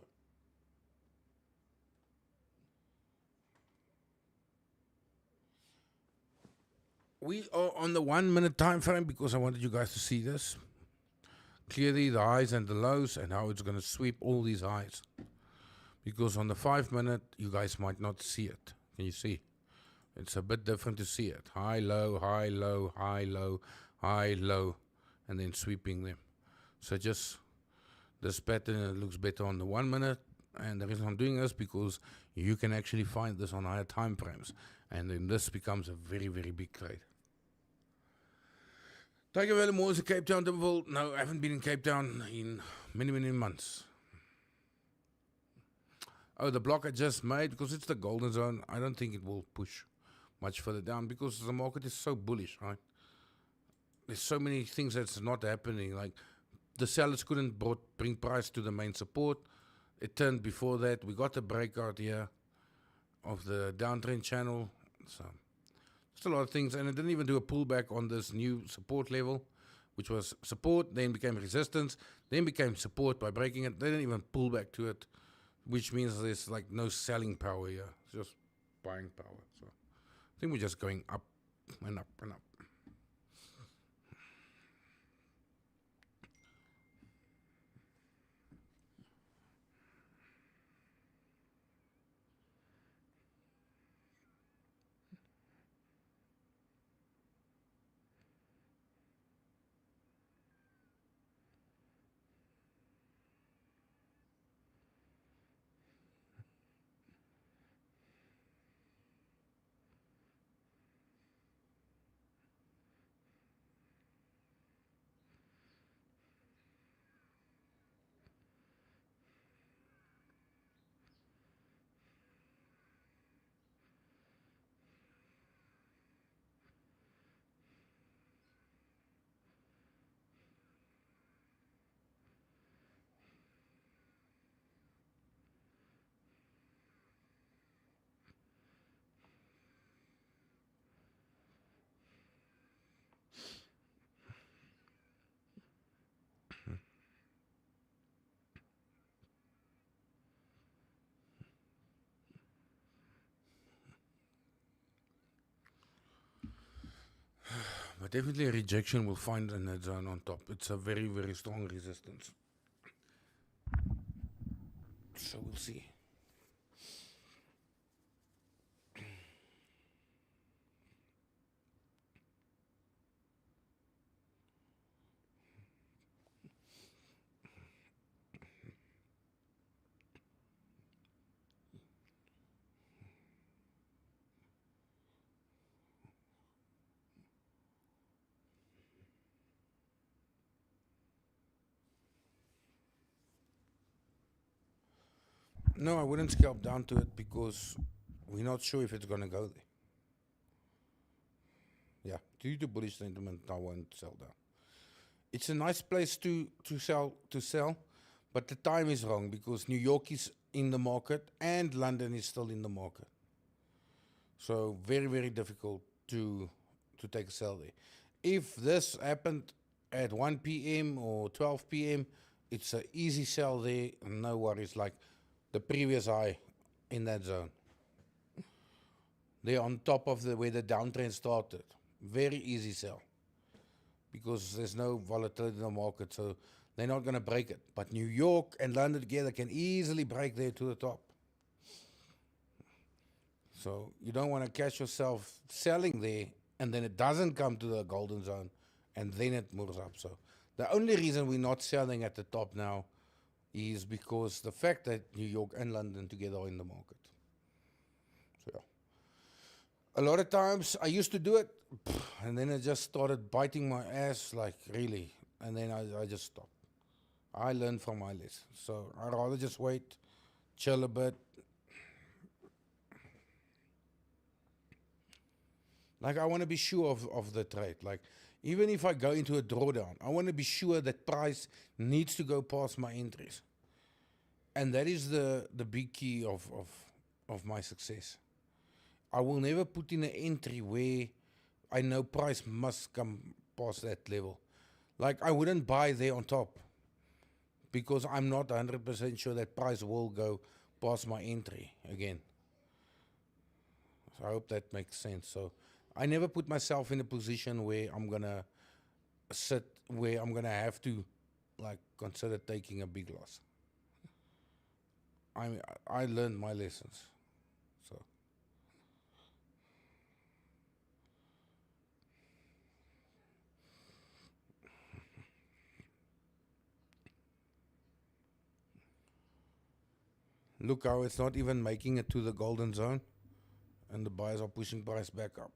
We are on the 1 minute time frame because I wanted you guys to see this. Clearly the highs and the lows and how it's going to sweep all these highs. Because on the 5 minute, you guys might not see it. Can you see? It's a bit different to see it. High, low, high, low, high, low, high, low, and then sweeping them. So just this pattern looks better on the 1 minute. And the reason I'm doing this because you can actually find this on higher time frames. And then this becomes a very, very big trade. Thank you very much, Cape Town Devil. No, I haven't been in Cape Town in many, many months. Oh, the block I just made, because it's the golden zone, I don't think it will push much further down because the market is so bullish, right? There's so many things that's not happening. Like the sellers couldn't bring price to the main support. It turned before that. We got a breakout here of the downtrend channel. So just a lot of things, and it didn't even do a pullback on this new support level, which was support, then became resistance, then became support by breaking it. They didn't even pull back to it, which means there's like no selling power here. It's just buying power. So I think we're just going up and up and up. But definitely a rejection will find in that zone on top. It's a very, very strong resistance. So we'll see. No, I wouldn't scalp down to it because we're not sure if it's going to go there. Yeah, due to bullish sentiment, I won't sell down. It's a nice place to sell, but the time is wrong because New York is in the market and London is still in the market. So very, very difficult to take a sell there. If this happened at 1 p.m. or 12 p.m., it's an easy sell there, no worries, like the previous high in that zone. They're on top of where the downtrend started. Very easy sell because there's no volatility in the market, so they're not going to break it. But New York and London together can easily break there to the top. So you don't want to catch yourself selling there and then it doesn't come to the golden zone and then it moves up. So the only reason we're not selling at the top now is because the fact that New York and London together are in the market. So yeah. A lot of times I used to do it and then it just started biting my ass, like really, and then I just stopped. I learned from my lesson. So I'd rather just wait, chill a bit. Like I want to be sure of the trade. Like even if I go into a drawdown, I want to be sure that price needs to go past my entries. And that is the big key of my success. I will never put in an entry where I know price must come past that level. Like I wouldn't buy there on top because I'm not 100% sure that price will go past my entry again. So I hope that makes sense. So I never put myself in a position where I'm gonna sit, where I'm gonna have to like consider taking a big loss. I learned my lessons. So look how it's not even making it to the golden zone, and the buyers are pushing price back up.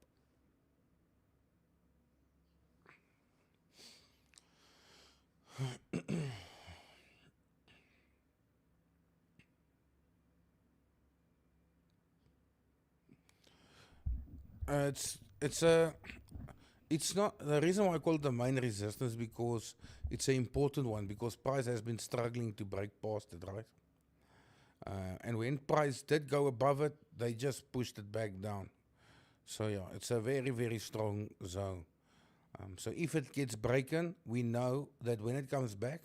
It's not the reason why I call it the main resistance, because it's an important one, because price has been struggling to break past it, right? And when price did go above it, they just pushed it back down. So yeah, it's a very, very strong zone. So if it gets broken, we know that when it comes back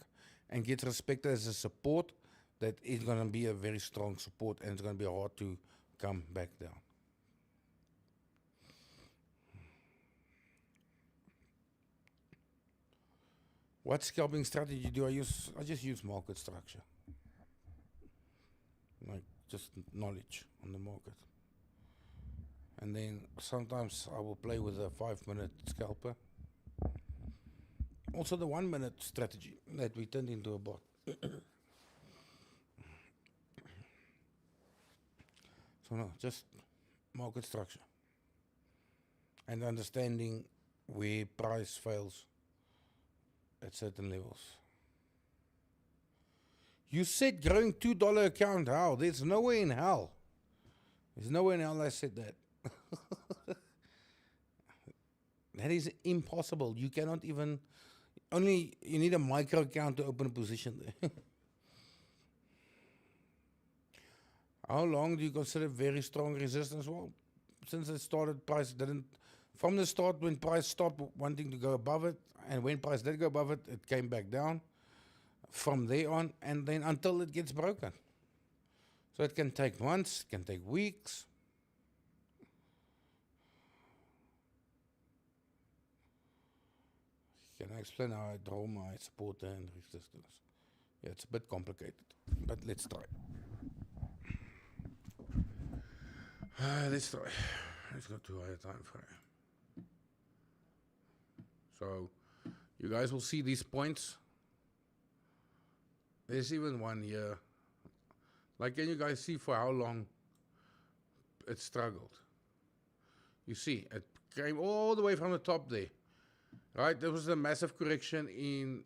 and gets respected as a support, that it's going to be a very strong support, and it's going to be hard to come back down. What scalping strategy do I use? I just use market structure, like just knowledge on the market. And then sometimes I will play with a 5-minute scalper. Also the 1-minute strategy that we turned into a bot. So no, just market structure and understanding where price fails at certain levels. You said growing $2 account. How? There's nowhere in hell. There's nowhere in hell I said that. That is impossible. You cannot even, only you need a micro account to open a position there. How long do you consider very strong resistance? Well, since it started, price didn't, from the start when price stopped wanting to go above it, and when price did go above it, it came back down from there on, and then until it gets broken. So it can take months, it can take weeks. Can I explain how I draw my support and resistance? Yeah, it's a bit complicated, but let's try. Let's try. Let's go to a higher time frame. So you guys will see these points. There's even one here. Like, can you guys see for how long it struggled? You see, it came all the way from the top there. Right? There was a massive correction in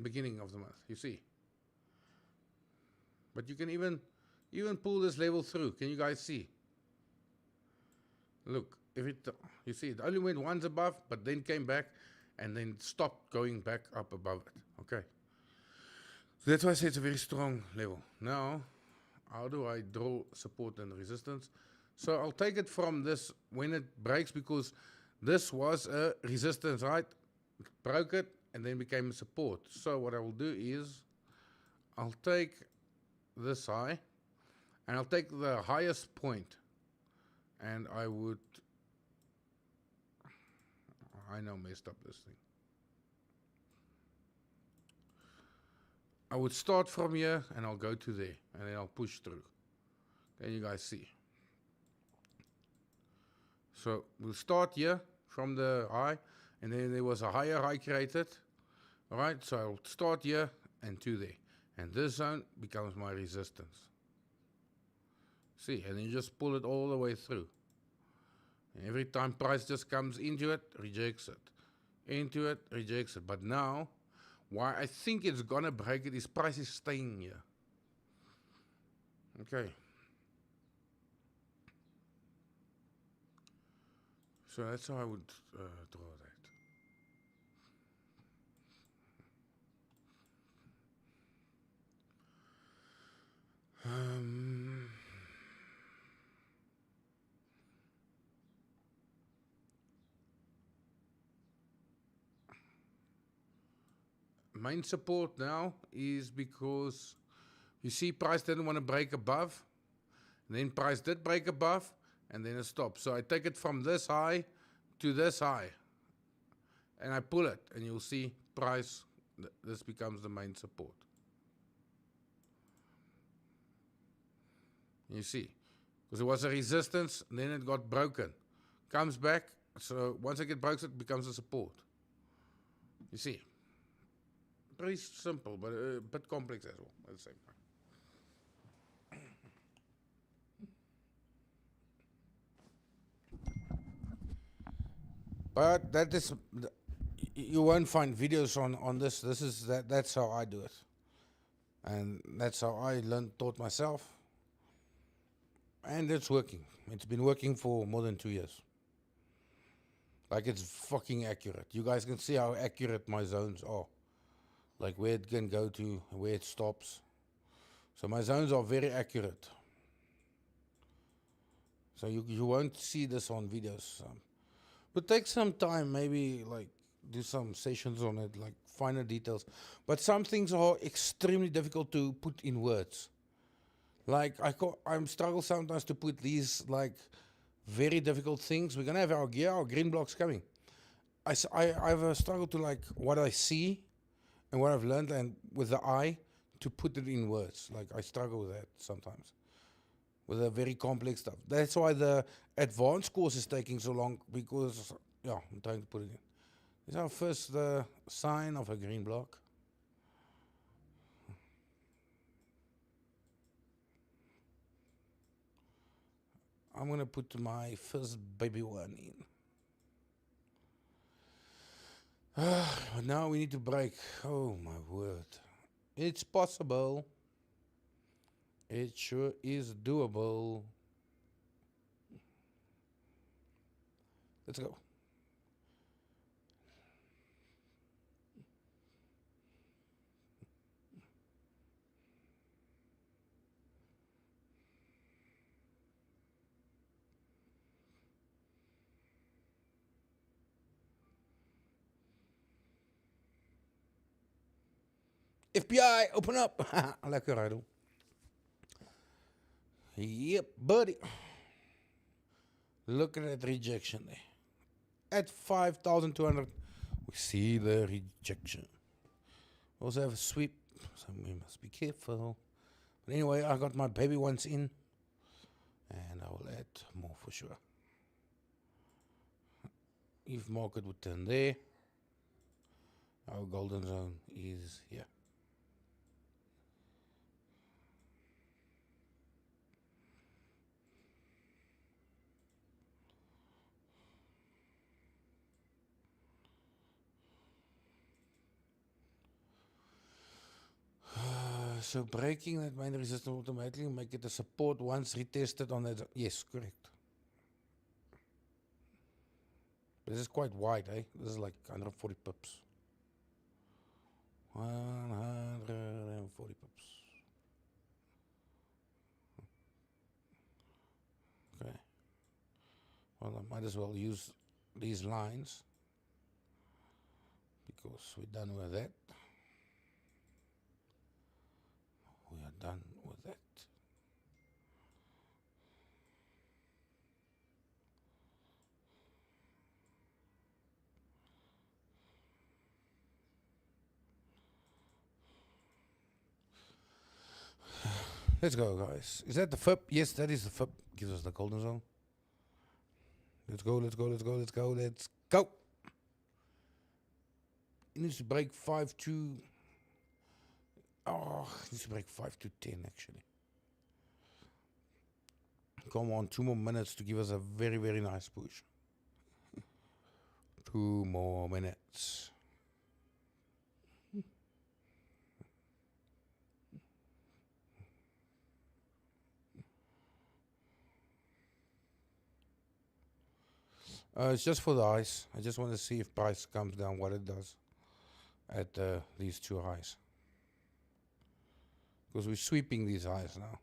beginning of the month. You see. But you can even pull this level through. Can you guys see? Look, if it, you see, it only went once above, but then came back and then stopped going back up above it. Okay. So that's why I say it's a very strong level. Now, how do I draw support and resistance? So I'll take it from this when it breaks, because this was a resistance, right? It broke it and then became a support. So what I will do is I'll take this high and I'll take the highest point, and I now messed up this thing. I would start from here and I'll go to there and then I'll push through. Can you guys see? So we'll start here from the high, and then there was a higher high created. All right, so I'll start here and to there. And this zone becomes my resistance. See, and then you just pull it all the way through. And every time price just comes into it, rejects it. Into it, rejects it. But now, why I think it's gonna break it is price is staying here. Okay. So that's how I would draw that. Main support now is because you see price didn't want to break above. And then price did break above, and then it stops. So I take it from this high to this high, and I pull it, and you'll see price, this becomes the main support. You see, because it was a resistance, then it got broken. Comes back, so once it gets broken, it becomes a support. You see, pretty simple, but a bit complex as well at the same time. But that is, you won't find videos on this. That's how I do it, and that's how I taught myself. And it's working. It's been working for more than 2 years. Like, it's fucking accurate. You guys can see how accurate my zones are. Like where it can go to, where it stops. So my zones are very accurate. So you won't see this on videos. But take some time, maybe like do some sessions on it, like finer details. But some things are extremely difficult to put in words. Like I'm struggle sometimes to put these like very difficult things. We're gonna have our green blocks coming. I have a struggle to like what I see and what I've learned and with the eye to put it in words. Like I struggle with that sometimes with the very complex stuff. That's why the advanced course is taking so long, because yeah, I'm trying to put it in. This is our first sign of a green block. I'm going to put my first baby one in. Now we need to break. Oh my word. It's possible. It sure is doable. Let's go. FBI, open up. Lekker rijden. Yep, buddy. Look at that rejection there. At 5,200, we see the rejection. We also have a sweep, so we must be careful. But anyway, I got my baby ones in, and I will add more for sure. If market would turn there, our golden zone is here. So breaking that main resistance automatically make it a support once retested on that. Yes, correct. This is quite wide, eh? This is like 140 pips. 140 pips. Okay. Well, I might as well use these lines because we're done with that. We are done with that. Let's go, guys. Is that the FIP? Yes, that is the FIP. Gives us the golden zone. Let's go, let's go, let's go, let's go, let's go. It needs to break 5 to... Oh, it needs to break 5 to 10, actually. Come on, 2 more minutes to give us a very, very nice push. 2 more minutes. It's just for the highs. I just want to see if price comes down, what it does at these 2 highs. Because we're sweeping these highs now.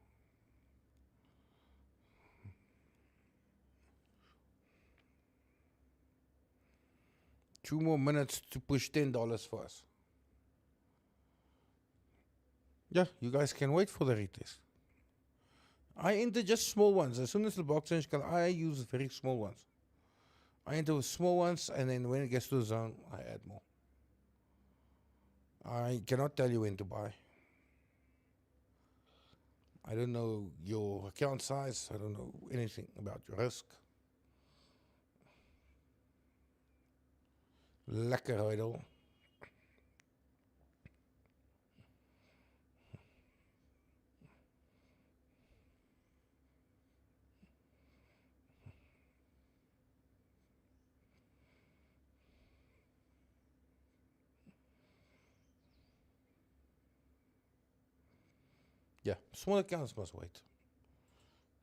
Two more minutes to push $10 for us. Yeah, you guys can wait for the retest. I enter just small ones. As soon as the block change color, I use very small ones. I enter with small ones, and then when it gets to the zone, I add more. I cannot tell you when to buy. I don't know your account size. I don't know anything about your risk. Lekker huidel. Yeah, small accounts must wait.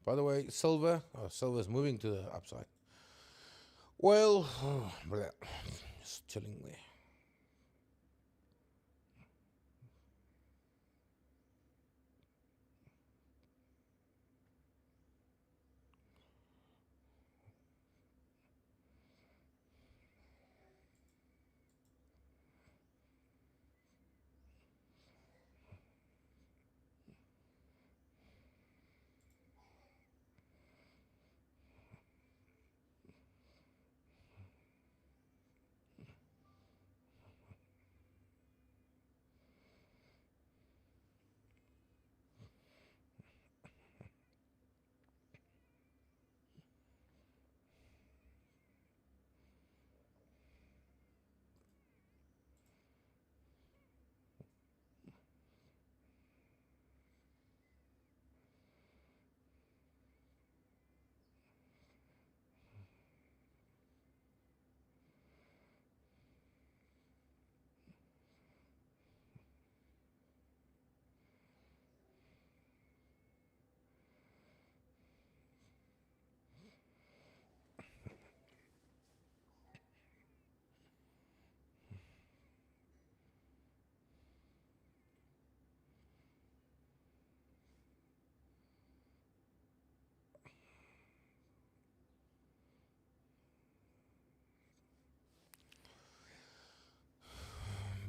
By the way, silver is moving to the upside. Well, just chilling there.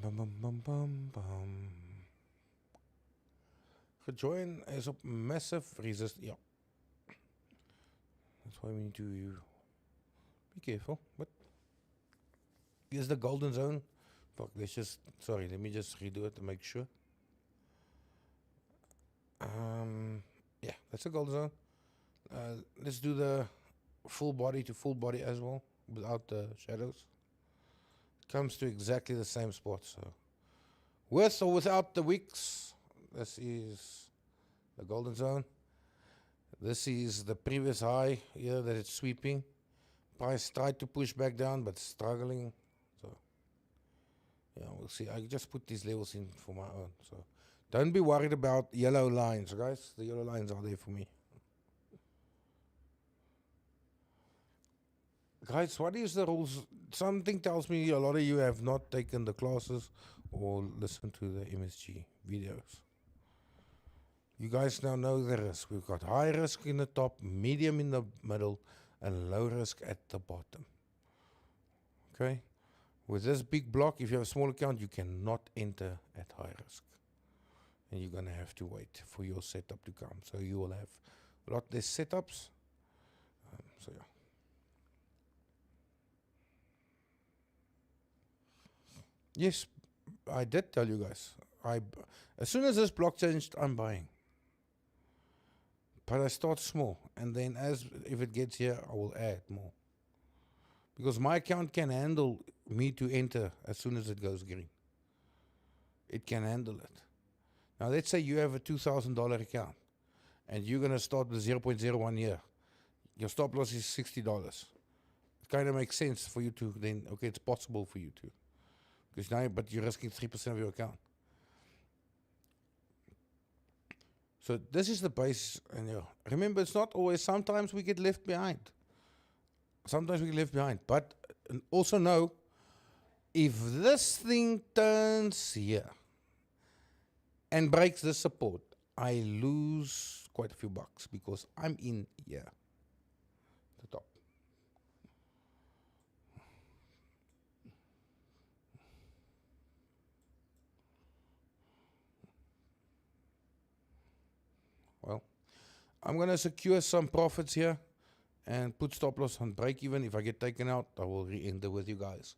Bum, bum, bum, bum, bum. Gejoin is op massive resist. Yeah. That's why we need to be careful. But here's the golden zone. Fuck, let me just redo it to make sure. Yeah, that's a golden zone. Let's do the full body to full body as well, without the shadows. Comes to exactly the same spot, so. With or without the wicks, this is the golden zone. This is the previous high here that it's sweeping. Price tried to push back down, but struggling. So, yeah, we'll see. I just put these levels in for my own. So, don't be worried about yellow lines, guys. The yellow lines are there for me. Guys, what is the rules? Something tells me a lot of you have not taken the classes or listened to the MSG videos. You guys now know the risk. We've got high risk in the top, medium in the middle, and low risk at the bottom. Okay? With this big block, if you have a small account, you cannot enter at high risk. And you're going to have to wait for your setup to come. So you will have a lot less setups. So yeah. Yes, I did tell you guys. As soon as this block changed, I'm buying. But I start small, and then if it gets here, I will add more. Because my account can handle me to enter as soon as it goes green. It can handle it. Now let's say you have a $2,000 account, and you're going to start with 0.01 here. Your stop loss is $60. It kind of makes sense for you to then, okay, it's possible for you to. Because now, but you're risking 3% of your account. So this is the base, and remember, it's not always. Sometimes we get left behind. But also know, if this thing turns here and breaks the support, I lose quite a few bucks because I'm in here, the top. Well, I'm going to secure some profits here and put stop loss on break even. If I get taken out, I will re-enter with you guys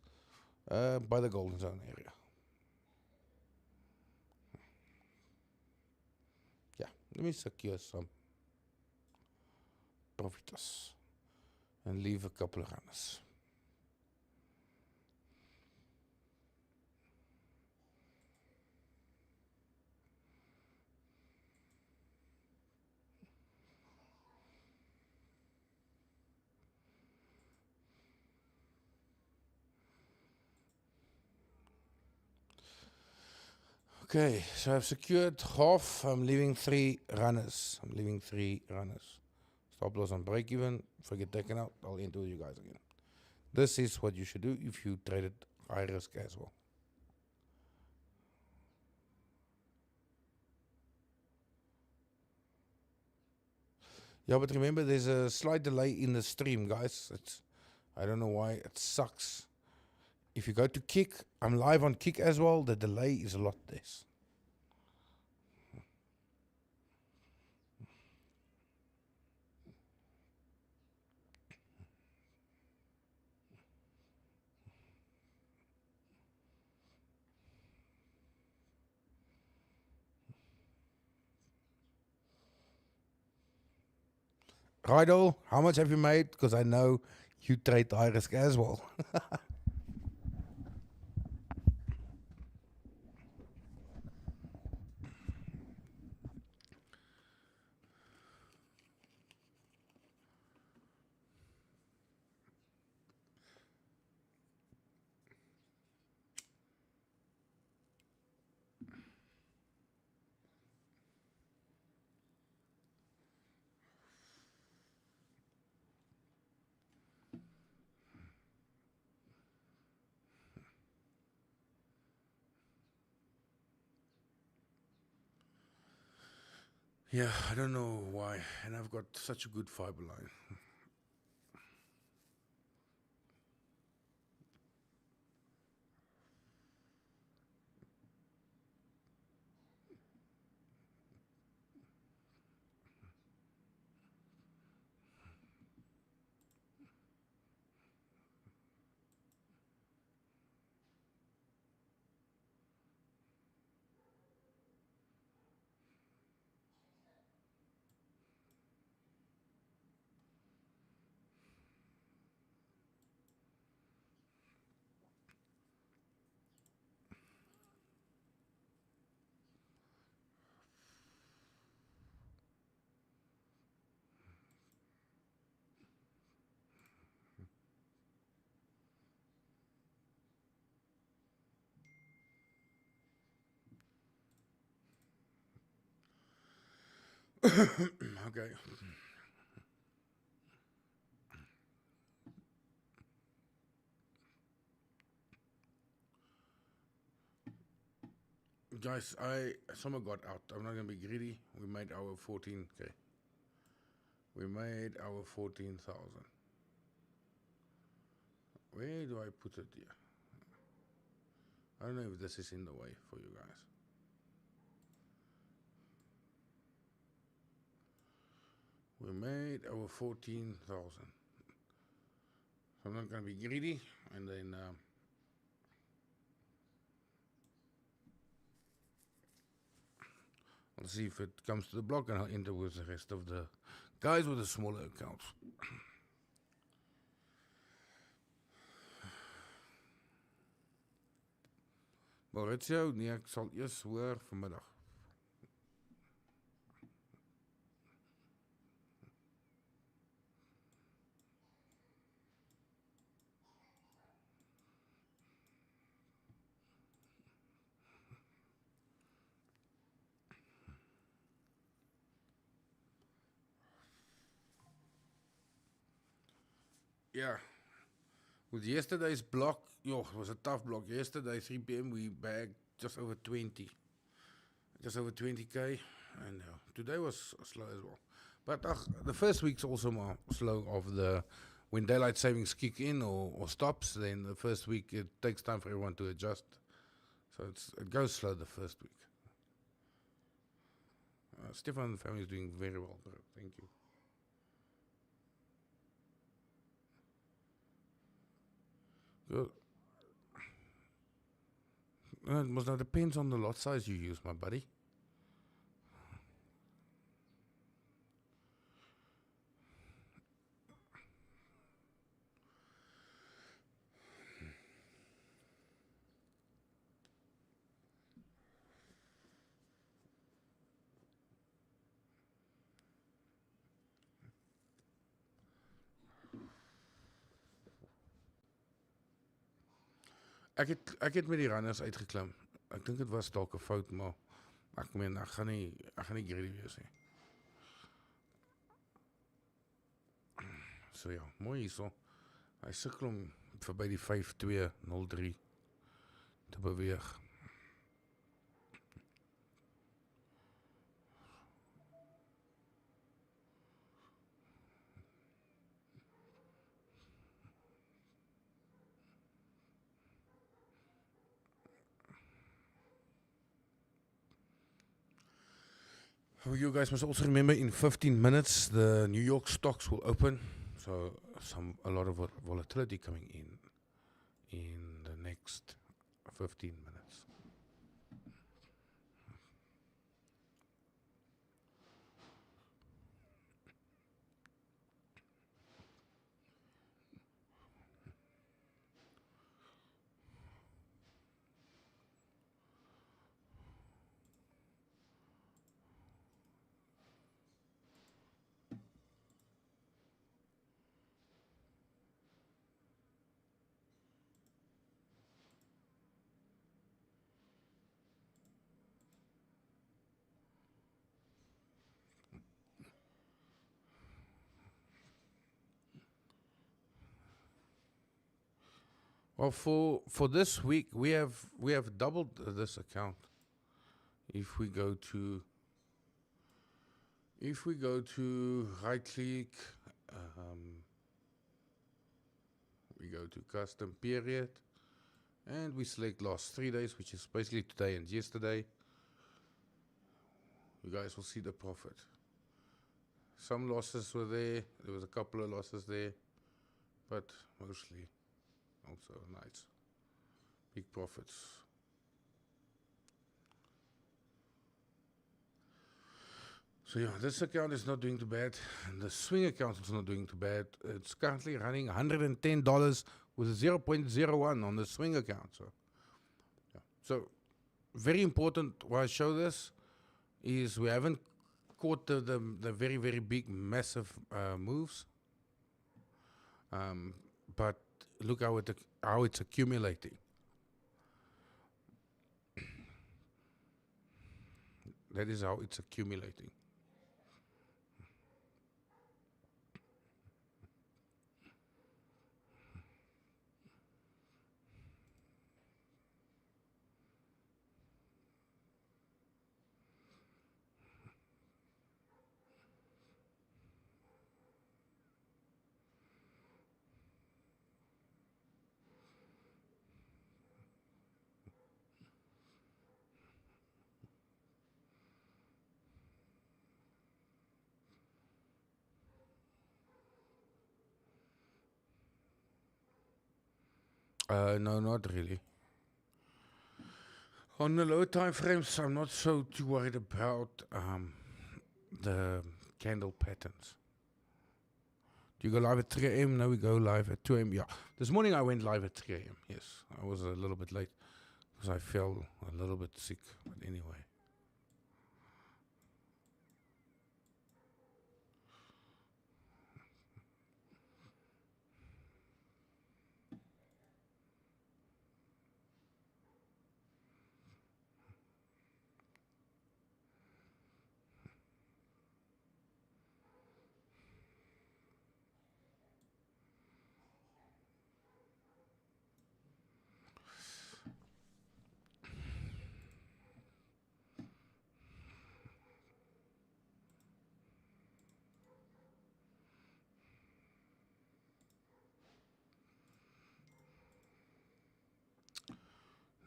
by the golden zone area. Yeah, let me secure some profits and leave a couple of runners. Okay, so I've secured half. I'm leaving 3 runners. Stop loss on break even. If I get taken out, I'll enter with you guys again. This is what you should do if you traded high risk as well. Yeah, but remember, there's a slight delay in the stream, guys. I don't know why. It sucks. If you go to Kick, I'm live on Kick as well. The delay is a lot less. Rydal, how much have you made? Because I know you trade high risk as well. Yeah, I don't know why. And I've got such a good fiber line. Okay. Guys, someone got out. I'm not going to be greedy. We made our 14K. We made our 14,000. Where do I put it here? I don't know if this is in the way for you guys. We made our 14,000. So I'm not going to be greedy. And then I'll see if it comes to the block and I'll enter with the rest of the guys with the smaller accounts. Maurizio, nee, ek sal eers hoor vanmiddag. Yeah. With yesterday's block, it was a tough block. Yesterday, 3 p.m., we bagged just over 20. Just over 20K. And today was slow as well. But the first week's also more slow when daylight savings kick in or stops, then the first week it takes time for everyone to adjust. So it goes slow the first week. Stefan and the family is doing very well, bro. Thank you. Good. It must now depends on the lot size you use, my buddy. Ek het met die runners uitgeklim. Ek dink dit was dalk 'n fout, maar ek meen ek gaan nie greedy wees nie. So ja, mooi hierso. Hy sukkel om verby die 5203 te beweeg. You guys must also remember in 15 minutes the New York stocks will open. So a lot of volatility coming in the next 15 minutes. Well, for this week we have doubled this account. If we go to right click, we go to custom period, and we select last 3 days, which is basically today and yesterday. You guys will see the profit. Some losses were there. There was a couple of losses there, but mostly also nice big profits. So yeah, this account is not doing too bad. And the swing account is not doing too bad. It's currently running $110 with 0.01 on the swing account. So yeah. So very important why I show this is we haven't caught the very, very big, massive moves. But look how it's accumulating. That is how it's accumulating. No, not really. On the low time frames, I'm not so too worried about the candle patterns. Do you go live at 3 a.m.? No, we go live at 2 a.m. Yeah. This morning I went live at 3 a.m. Yes, I was a little bit late because I felt a little bit sick. But anyway.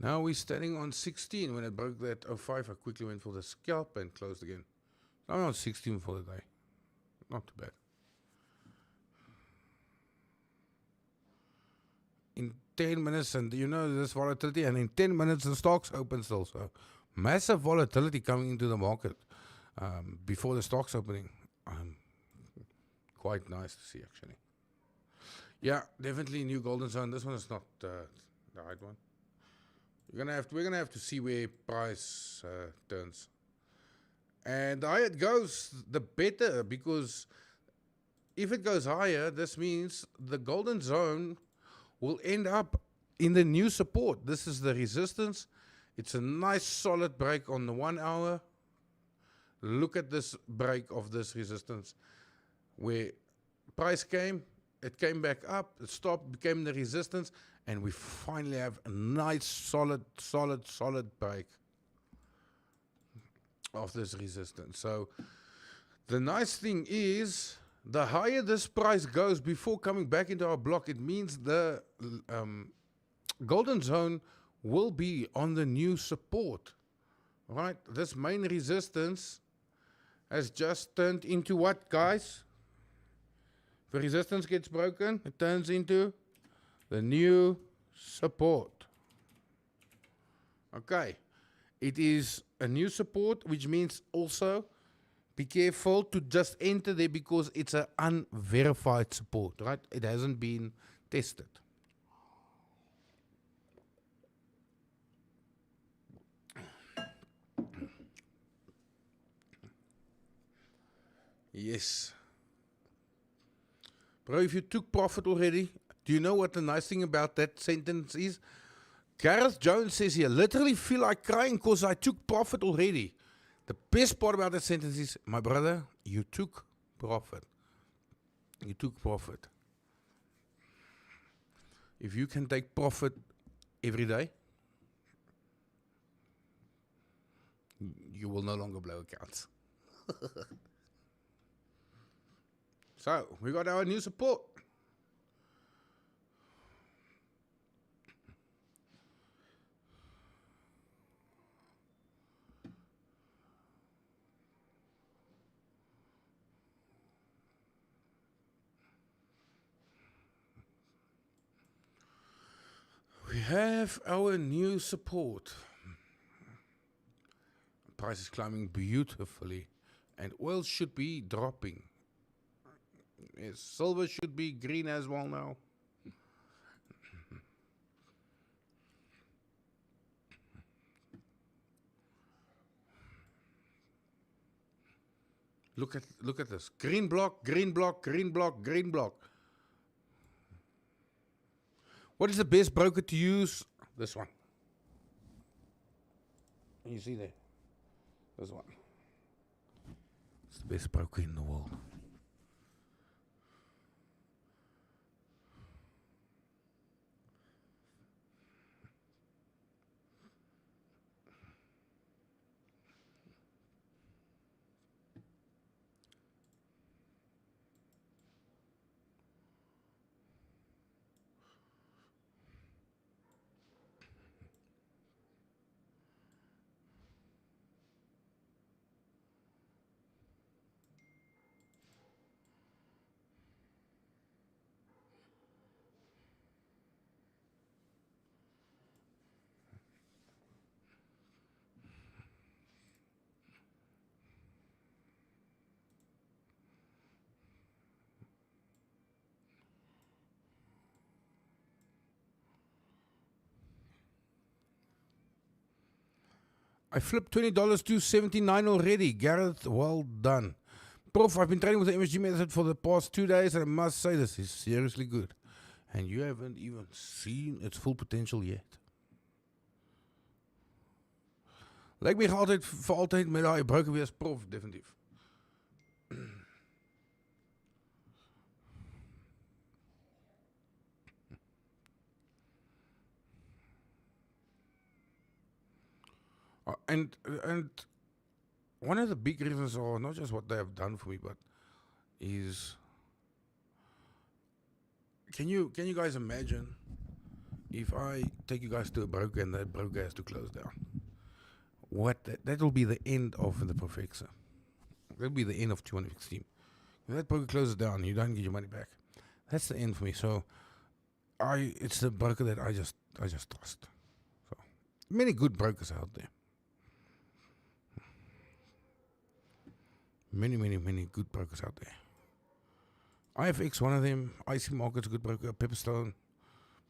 Now we're standing on 16. When it broke that 05, I quickly went for the scalp and closed again. No, 16 for the day. Not too bad. In 10 minutes, and you know this volatility, and in 10 minutes the stocks open still. So massive volatility coming into the market before the stocks opening. Quite nice to see, actually. Yeah, definitely new golden zone. This one is not the right one. We're gonna have to see where price turns, and the higher it goes, the better. Because if it goes higher, this means the golden zone will end up in the new support. This is the resistance. It's a nice solid break on the 1 hour. Look at this break of this resistance, where price came, it came back up, it stopped, became the resistance, and we finally have a nice solid break of this resistance. So the nice thing is, the higher this price goes before coming back into our block, it means the golden zone will be on the new support. Right? This main resistance has just turned into what, guys? If the resistance gets broken, it turns into the new support. Okay. It is a new support, which means also be careful to just enter there, because it's an unverified support, right? It hasn't been tested. Yes. Bro, if you took profit already, do you know what the nice thing about that sentence is? Gareth Jones says here, literally feel like crying because I took profit already. The best part about that sentence is, my brother, you took profit. You took profit. If you can take profit every day, you will no longer blow accounts. So, we got our new support. We have our new support. Price is climbing beautifully, and oil should be dropping. Yes, silver should be green as well now. Look at this. Green block, green block, green block, green block. What is the best broker to use? This one. You see there? This one. It's the best broker in the world. I flipped $20 to 79 already. Gareth, well done. Prof, I've been trading with the MSG Method for the past 2 days, and I must say this is seriously good. And you haven't even seen its full potential yet. Lyk my altyd vir altyd met daai broker wees, prof, definitief. And one of the big reasons, or not just what they have done for me, but is, can you guys imagine if I take you guys to a broker and that broker has to close down? That will be the end of the Profexa. that'll be the end of T1 Extreme. If that broker closes down, you don't get your money back. That's the end for me. So it's the broker that I just trust. So many good brokers out there. Many good brokers out there. IFX, one of them. IC Markets, good broker. Pepperstone.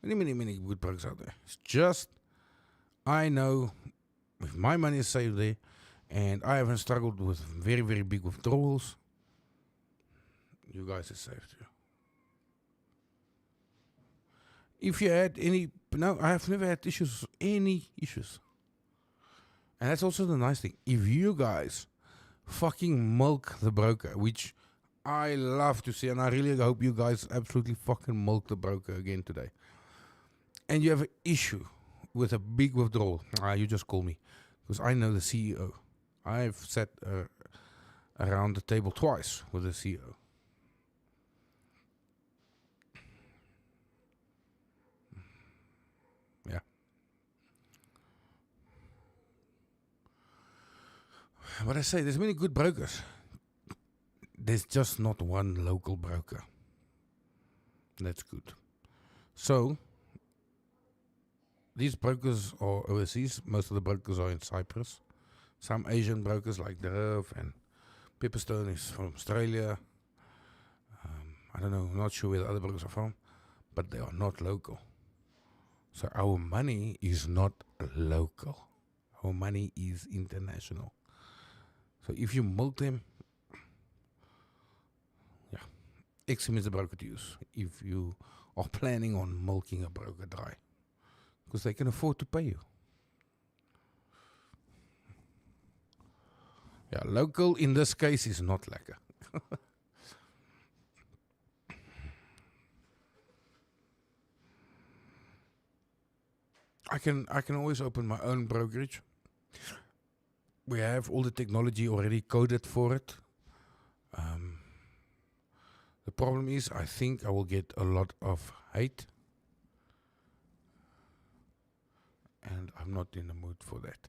Many good brokers out there. It's just, I know if my money is saved there and I haven't struggled with very big withdrawals, you guys are safe too. If you had no, I have never had any issues. And that's also the nice thing. If you guys fucking milk the broker, which I love to see, and I really hope you guys absolutely fucking milk the broker again today, and you have an issue with a big withdrawal, you just call me, because I know the CEO. I've sat around the table twice with the CEO. Yeah. But I say, there's many good brokers. There's just not one local broker. That's good. So, these brokers are overseas. Most of the brokers are in Cyprus. Some Asian brokers like Derv and Pepperstone is from Australia. I don't know, I'm not sure where the other brokers are from, but they are not local. So our money is not local. Our money is international. So if you milk them, yeah, XM is the broker to use if you are planning on milking a broker dry, because they can afford to pay you. Yeah, local in this case is not lekker. I can always open my own brokerage. We have all the technology already coded for it. The problem is, I think I will get a lot of hate, and I'm not in the mood for that.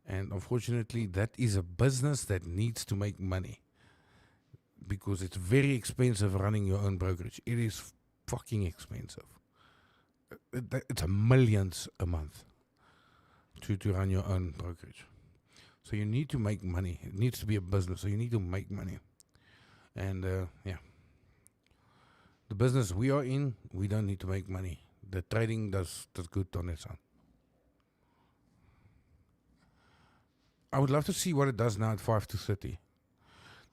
And unfortunately, that is a business that needs to make money, because it's very expensive running your own brokerage. It is fucking expensive. It's a millions a month to run your own brokerage. So you need to make money. It needs to be a business, so you need to make money. And yeah, the business we are in, we don't need to make money. The trading does good on its own. I would love to see what it does now at 5 to 30.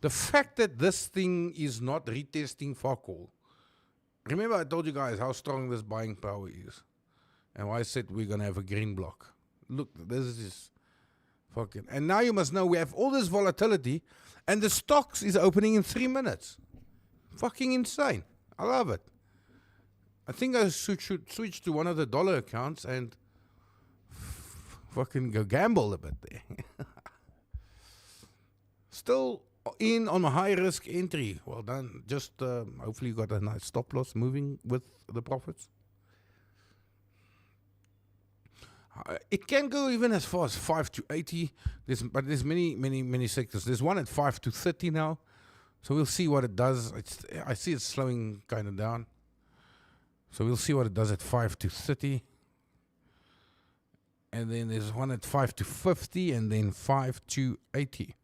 The fact that this thing is not retesting fuck all. Remember I told you guys how strong this buying power is, and why I said we're going to have a green block. Look, this is fucking... And now you must know we have all this volatility, and the stocks is opening in 3 minutes. Fucking insane. I love it. I think I should switch to one of the dollar accounts and fucking go gamble a bit there. Still in on a high risk entry. Well done. Just hopefully you got a nice stop loss moving with the profits. It can go even as far as 5 to 80. But there's many sectors. There's one at 5 to 30 now. So we'll see what it does. I see it's slowing kind of down. So we'll see what it does at 5 to 30. And then there's one at 5 to 50 and then 5 to 80.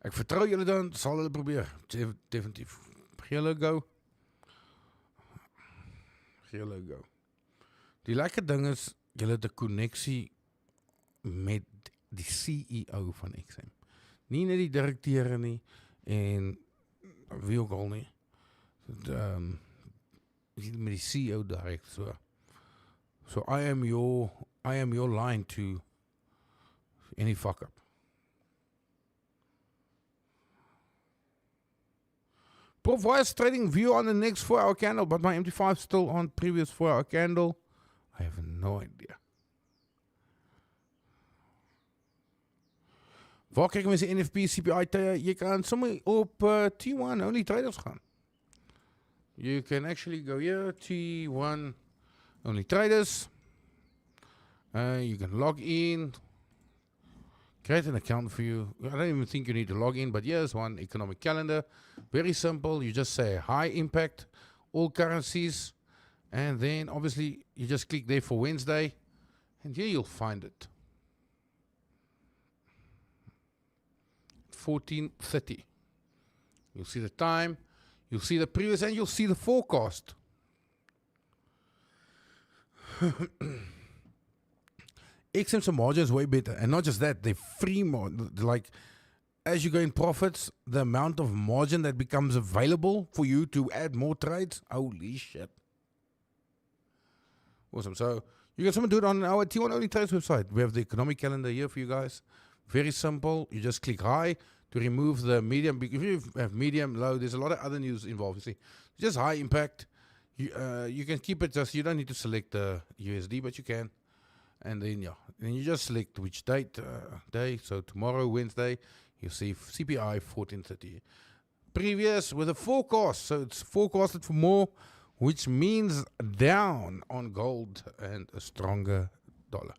Ek vertrou julle dan, sal hulle probeer. Definitief. Gee hulle go. Die lekker ding is, julle het 'n koneksie met die CEO van XM. Nie net die direkteure nie, en wie ook al nie. Met die CEO direct, so I am your line to any fuck up. Prof, why is trading view on the next 4-hour candle, but my MT5 still on previous 4-hour candle? I have no idea. Waar krijg je die NFP, CPI tye? Je kan sommer op T1 only traders gaan. You can actually go here, T1 only traders. You can log in, create an account for you. I don't even think you need to log in, but here's one, economic calendar. Very simple. You just say high impact, all currencies, and then obviously you just click there for Wednesday, and here you'll find it. 14:30. You'll see the time, you'll see the previous, and you'll see the forecast. XM's margin is way better, and not just that, they're free more. Like, as you go in profits, the amount of margin that becomes available for you to add more trades, holy shit. Awesome. So you can do it on our T1 Only Trades website. We have the economic calendar here for you guys. Very simple. You just click high to remove the medium. If you have medium, low, there's a lot of other news involved. You see, just high impact. You can keep it just. You don't need to select the USD, but you can. And then then you just select which date, day. So tomorrow, Wednesday, you see CPI 14:30. Previous with a forecast, so it's forecasted for more, which means down on gold and a stronger dollar.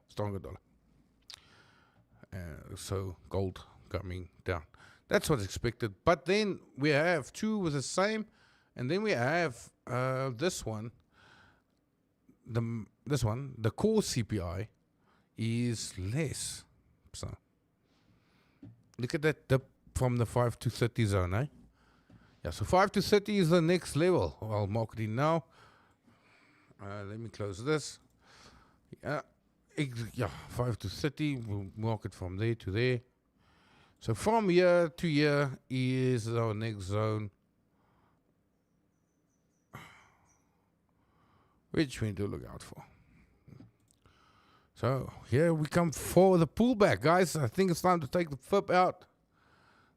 Stronger dollar. So gold coming down. That's what's expected. But then we have two with the same, and then we have this one. The core CPI is less. So look at that dip from the 5 to 30 zone, eh? Yeah, so 5 to 30 is the next level. I'll mark it in now. Let me close this. 5 to 30. We'll mark it from there to there. So from here to here is our next zone, which we need to look out for. So here we come for the pullback, guys. I think it's time to take the fib out.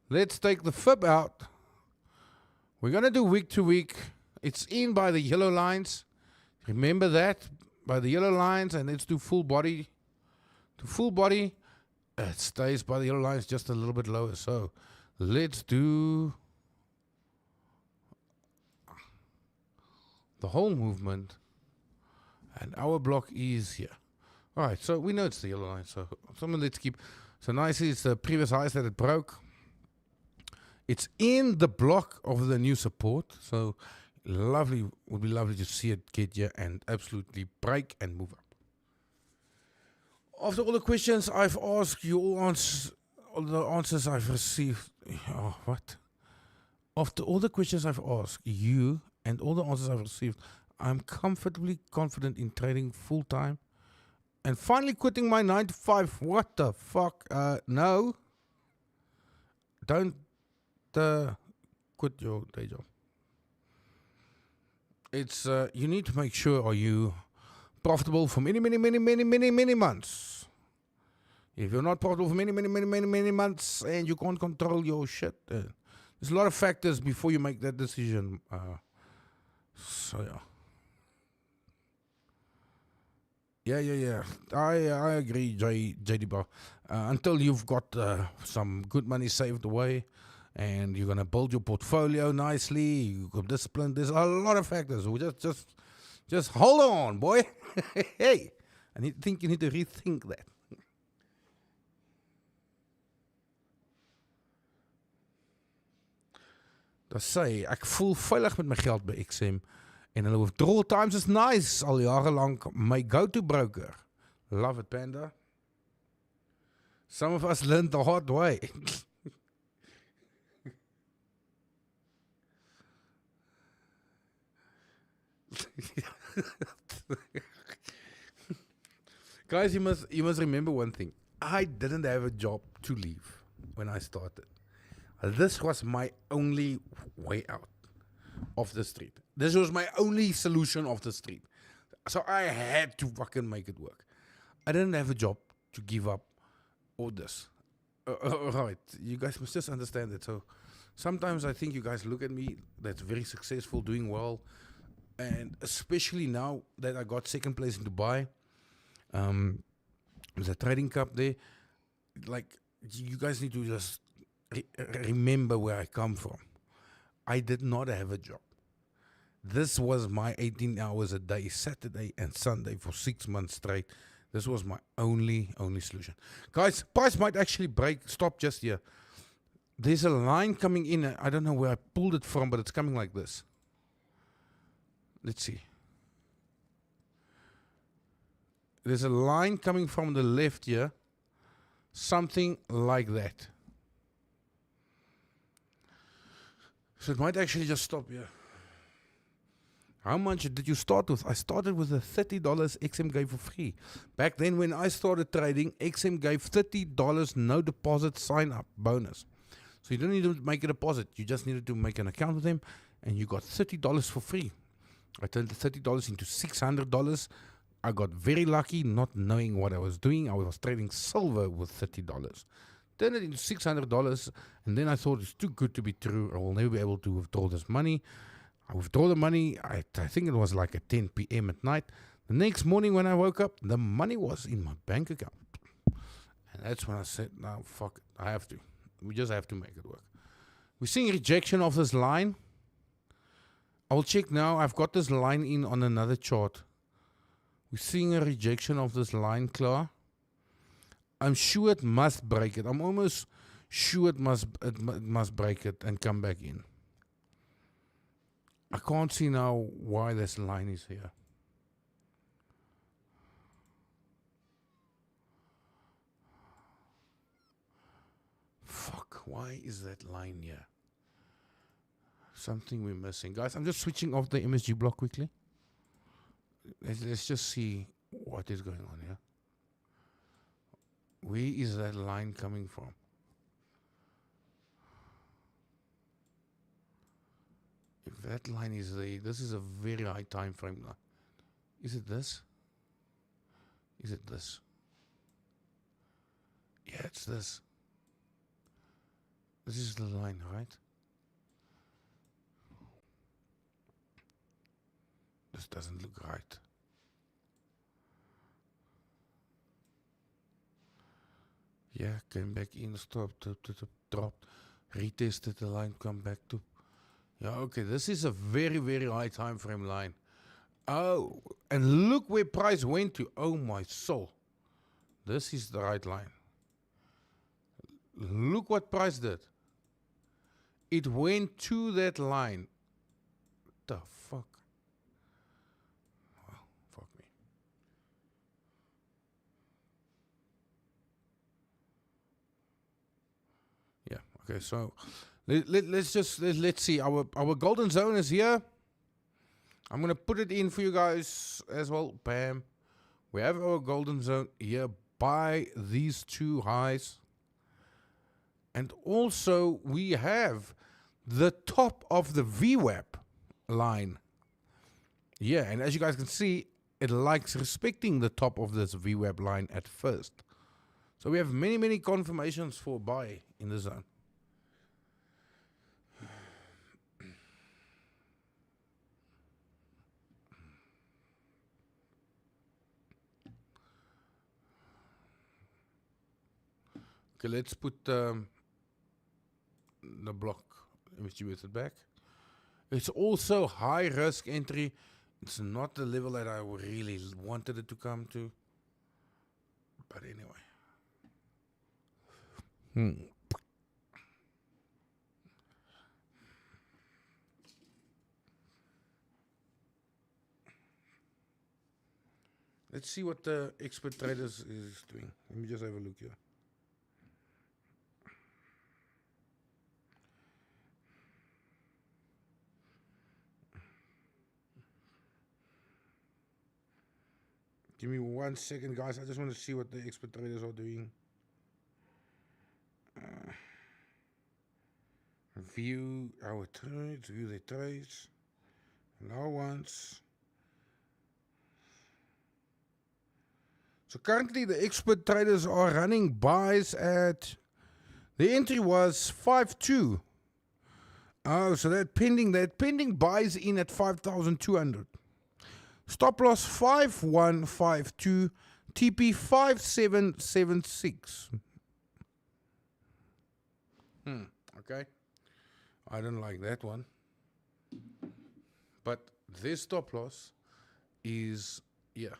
Let's take the fib out. We're going to do week to week. It's in by the yellow lines. Remember that, by the yellow lines, and let's do full body. To full body, it stays by the yellow lines just a little bit lower. So let's do the whole movement. And our block is here. All right, so we know it's the yellow line. So let's keep. So nicely, it's the previous highs that it broke. It's in the block of the new support. So lovely, would be lovely to see it get here and absolutely break and move up. After all the questions I've asked you, all the answers I've received. Oh, what? After all the questions I've asked you and all the answers I've received, I'm comfortably confident in trading full time and finally quitting my 9 to 5. What the fuck? No. Don't quit your day job. It's you need to make sure, are you profitable for many months? If you're not profitable for many months and you can't control your shit, there's a lot of factors before you make that decision. Yeah. I agree, JD Bar. Until you've got some good money saved away and you're going to build your portfolio nicely, you've got discipline, there's a lot of factors. Just hold on, boy. Hey, think you need to rethink that. Dat sê, ek voel veilig met my geld by XM. En hulle withdrawal times is nice, al jarenlang my go-to broker. Love it, Panda. Some of us learned the hard way. Guys, you must remember one thing. I didn't have a job to leave when I started. This was my only way out of the street. This was my only solution off the street. So I had to fucking make it work. I didn't have a job to give up all this. Right, you guys must just understand it. So sometimes I think you guys look at me that's very successful, doing well. And especially now that I got second place in Dubai. There's a trading cup there. Like, you guys need to just remember where I come from. I did not have a job. This was my 18 hours a day, Saturday and Sunday for 6 months straight. This was my only solution. Guys, price might actually stop just here. There's a line coming in. I don't know where I pulled it from, but it's coming like this. Let's see. There's a line coming from the left here. Something like that. So it might actually just stop here. How much did you start with? I started with a $30 XM gave for free. Back then when I started trading, XM gave $30 no deposit sign up bonus. So you don't need to make a deposit. You just needed to make an account with them and you got $30 for free. I turned the $30 into $600. I got very lucky not knowing what I was doing. I was trading silver with $30. Turned it into $600 and then I thought it's too good to be true. I will never be able to withdraw this money. I withdraw the money, I think it was like at 10 p.m. at night. The next morning when I woke up, the money was in my bank account. And that's when I said, no, fuck it, I have to. We just have to make it work. We're seeing rejection of this line. I will check now. I've got this line in on another chart. We're seeing a rejection of this line, Claire. I'm sure it must break it. I'm almost sure it must break it and come back in. I can't see now why this line is here. Fuck, why is that line here? Something we're missing. Guys, I'm just switching off the MSG block quickly. Let's just see what is going on here. Where is that line coming from? If that line is there, this is a very high time frame line. Is it this? Is it this? Yeah, it's this. This is the line, right? This doesn't look right. Yeah, came back in, stopped, dropped, retested the line, come back to. Yeah, okay, this is a very, very high time frame line. Oh, and look where price went to. Oh my soul. This is the right line. Look what price did. It went to that line. The fuck? Well, fuck me. Yeah, okay, so let's see. Our golden zone is here. I'm gonna put it in for you guys as well. Bam. We have our golden zone here by these two highs. And also we have the top of the VWAP line. Yeah, and as you guys can see, it likes respecting the top of this VWAP line at first. So we have many, many confirmations for buy in the zone. Okay, let's put the block MSG Method back. It's also high risk entry. It's not the level that I really wanted it to come to. But anyway. Let's see what the expert traders is doing. Let me just have a look here. Give me 1 second, guys. I just want to see what the expert traders are doing. View our trades, view the trades, allowance. So currently the expert traders are running buys at, the entry was 5.2. Oh, so that pending buys in at 5,200. Stop loss 5152, TP 5776. Okay. I don't like that one. But their stop loss is, yeah,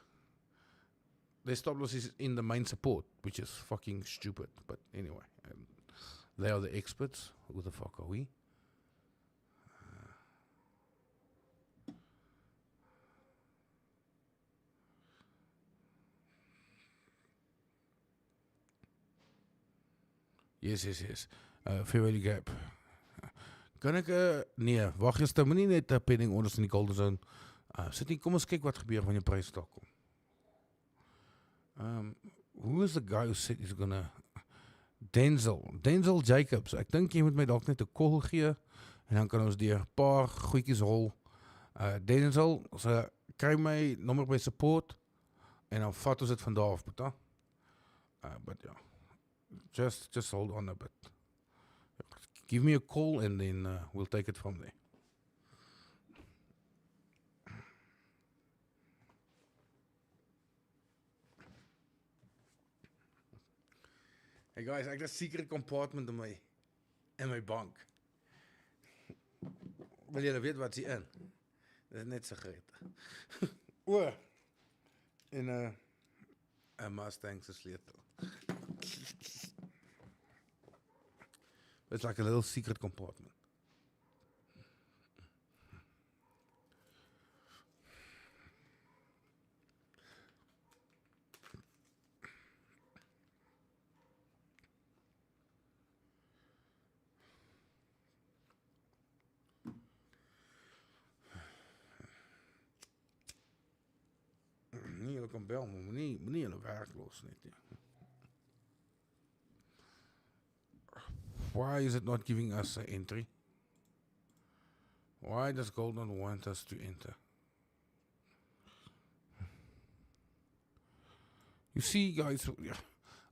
their stop loss is in the main support, which is fucking stupid. But anyway, they are the experts. Who the fuck are we? Yes. Fair value gap. Kan ek nee, wag eers, moenie net 'n penning onder in die golden zone. Sit nie, kom ons kyk wat gebeur wanneer die prys daar kom. Who is the guy who said he's gonna Denzel Jacobs. Ek dink jy moet my dalk net 'n call gee en dan kan ons deur 'n paar goedjies rol. Denzel, so kry my nommer by support en dan vat ons dit van daar af, beta. But yeah. Just hold on a bit. Give me a call and then we'll take it from there. Hey guys, ek het 'n secret compartment in my bank. Wil julle weet wat hier in? Dit is net sigarette. En 'n Mustang se sleutel. It's like a little secret compartment. Nee, julle kan bel, maar moenie julle werk los net nie. Why is it not giving us an entry? Why does gold not want us to enter? You see, guys,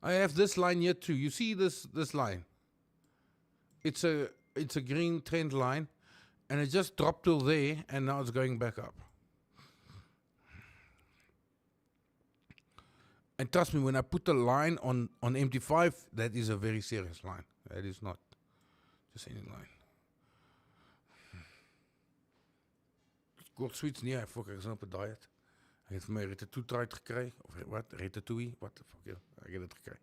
I have this line here too. You see this line? It's a green trend line, and it just dropped till there, and now it's going back up. And trust me, when I put a line on MT5, that is a very serious line. That is not just any line. Kort switch, nee, fuck, ek is op 'n diet. Ek het vir my ratatouille gekry, of wat, ratatouille, wat the fuck, ek het dit gekry.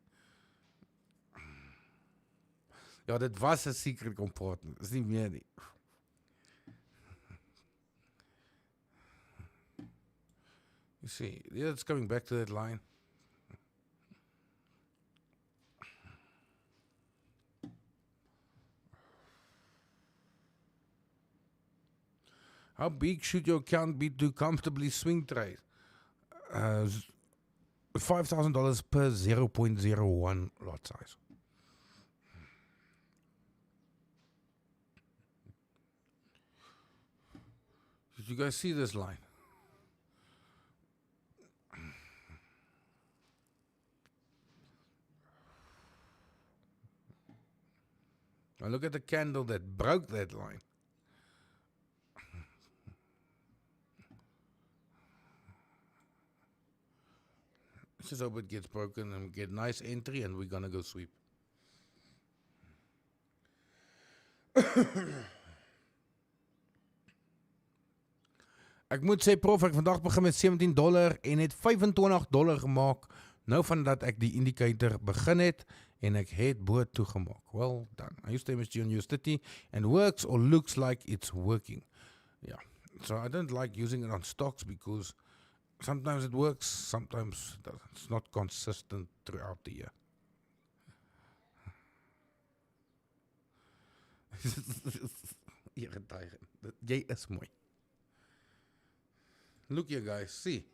Ja, dit was 'n secret compartment, is nie meer nie. You see, yeah, it's coming back to that line. How big should your account be to comfortably swing trade? $5,000 per 0.01 lot size. Did you guys see this line? Now look at the candle that broke that line. Let's just hope it gets broken and we get nice entry and we're gonna go sweep. Ek moet sê prof, ek vandag begin met $17 en het $25 gemaak nou van dat ek die indicator begin het en ek het bo toegemaak. Well done. I used MSG on US30 and works or looks like it's working. Yeah. So I don't like using it on stocks because sometimes it works, sometimes it doesn't. It's not consistent throughout the year. Jy is mooi. Look here guys, see,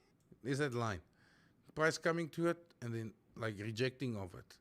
there's that line. Price coming to it and then like rejecting of it.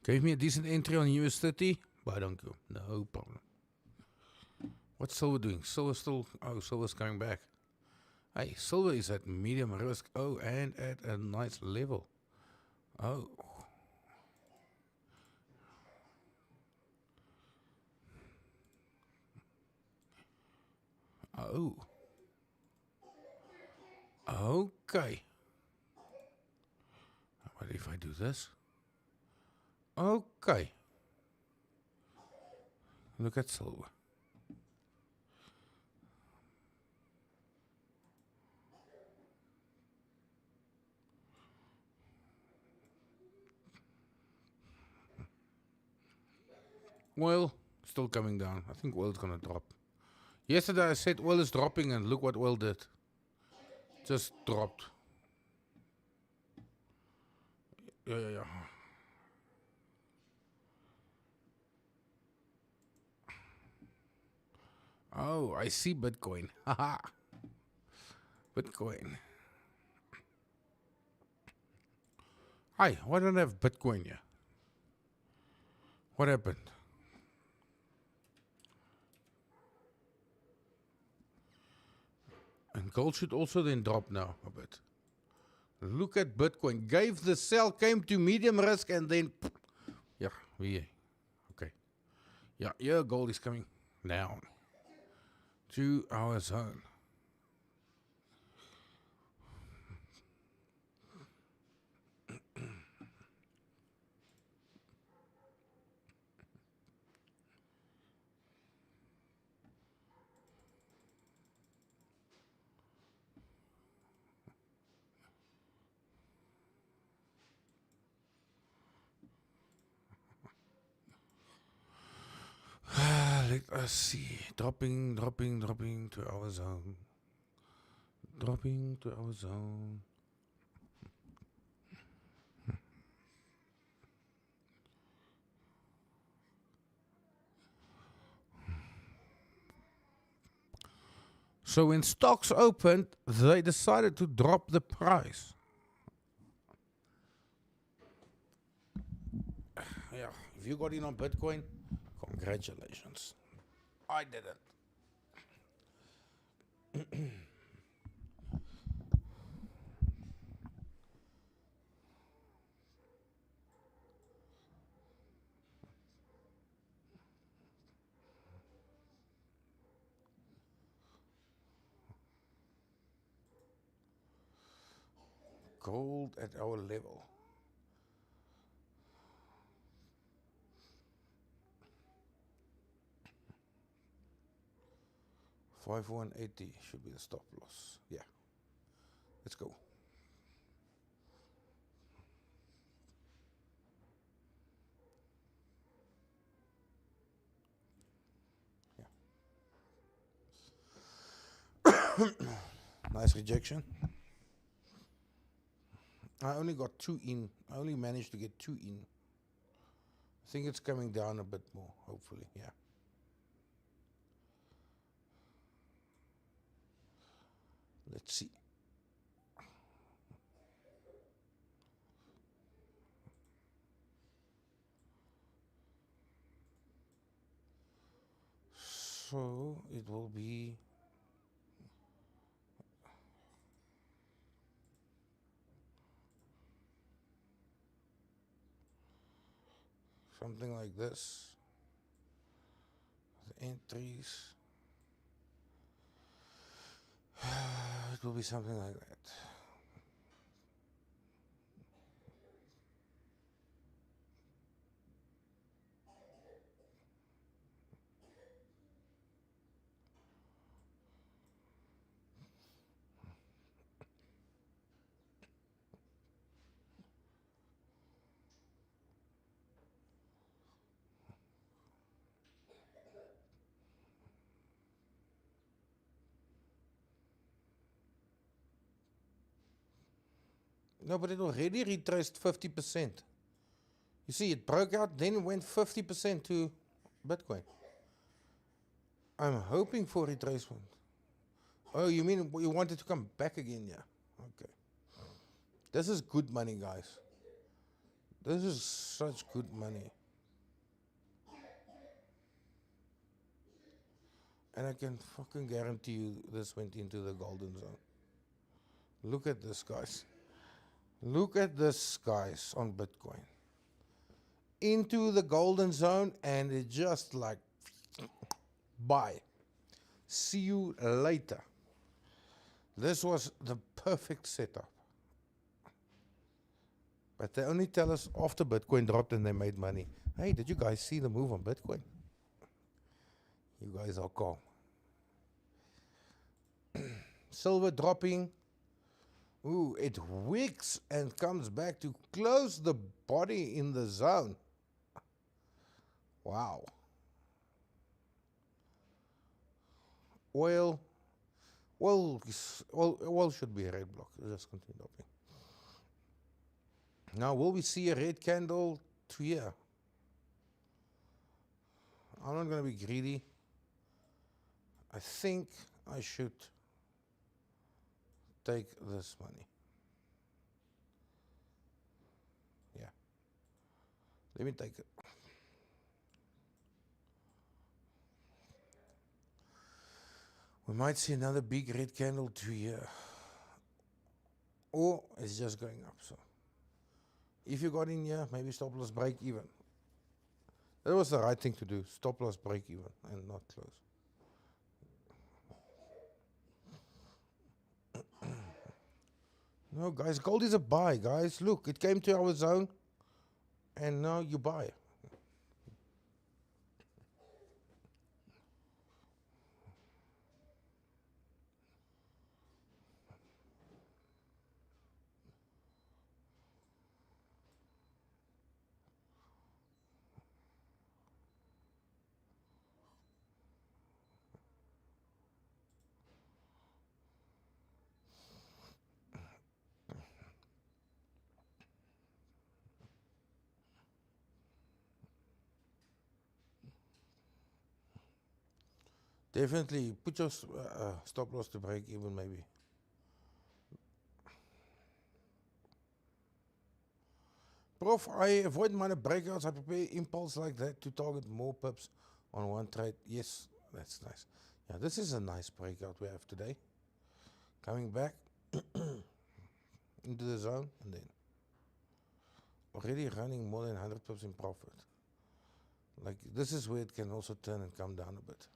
Gave me a decent entry on US 30. Why don't you? No problem. What's silver doing? Silver's still... Oh, silver's coming back. Hey, silver is at medium risk. Oh, and at a nice level. Oh. Oh. Okay. What if I do this? Okay. Look at silver. Oil, still coming down. I think oil's gonna drop. Yesterday I said oil is dropping and look what oil did. Just dropped. Yeah. Oh, I see Bitcoin. Haha. Bitcoin. Hi, why don't I have Bitcoin here? What happened? And gold should also then drop now a bit. Look at Bitcoin. Gave the sell, came to medium risk, and then... Yeah, okay. Yeah, gold is coming down to our zone. Let us see. Dropping to our zone. Dropping to our zone. So when stocks opened, they decided to drop the price. Yeah, if you got in on Bitcoin, congratulations. I didn't. Gold at our level. $51.80 should be the stop loss. Yeah. Let's go. Yeah. Nice rejection. I only got 2 in. I only managed to get 2 in. I think it's coming down a bit more, hopefully. Yeah. Let's see. So it will be something like this. The entries. It will be something like that. No, but it already retraced 50%. You see, it broke out, then it went 50% to Bitcoin. I'm hoping for retracement. Oh, you mean you want it to come back again? Yeah. Okay. This is good money, guys. This is such good money. And I can fucking guarantee you this went into the golden zone. Look at this, guys. Look at this, guys, on Bitcoin. Into the golden zone, and it just like, bye. See you later. This was the perfect setup. But they only tell us after Bitcoin dropped and they made money. Hey, did you guys see the move on Bitcoin? You guys are calm. Silver dropping. Ooh, it wicks and comes back to close the body in the zone. Wow. Oil should be a red block. Just continue dropping. Now, will we see a red candle to here? I'm not going to be greedy. I think I should take this money. Yeah. Let me take it. We might see another big red candle to here. Or it's just going up. So if you got in here, maybe stop loss break even. That was the right thing to do. Stop loss break even and not close. No, guys, gold is a buy, guys. Look, it came to our zone, and now you buy. Definitely put your stop loss to break even, maybe. Prof, I avoid minor breakouts. I prepare impulse like that to target more pips on one trade. Yes, that's nice. Yeah, this is a nice breakout we have today. Coming back into the zone and then already running more than 100 pips in profit. Like, this is where it can also turn and come down a bit.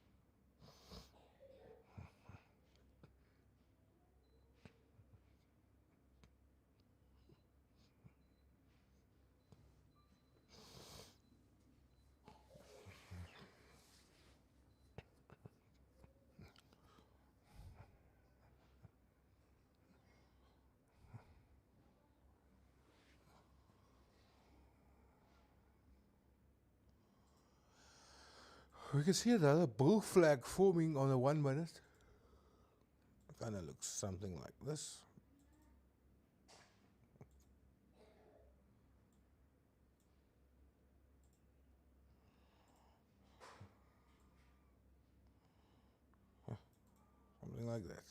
We can see another bull flag forming on the 1 minute. Kind of looks something like this. Something like that.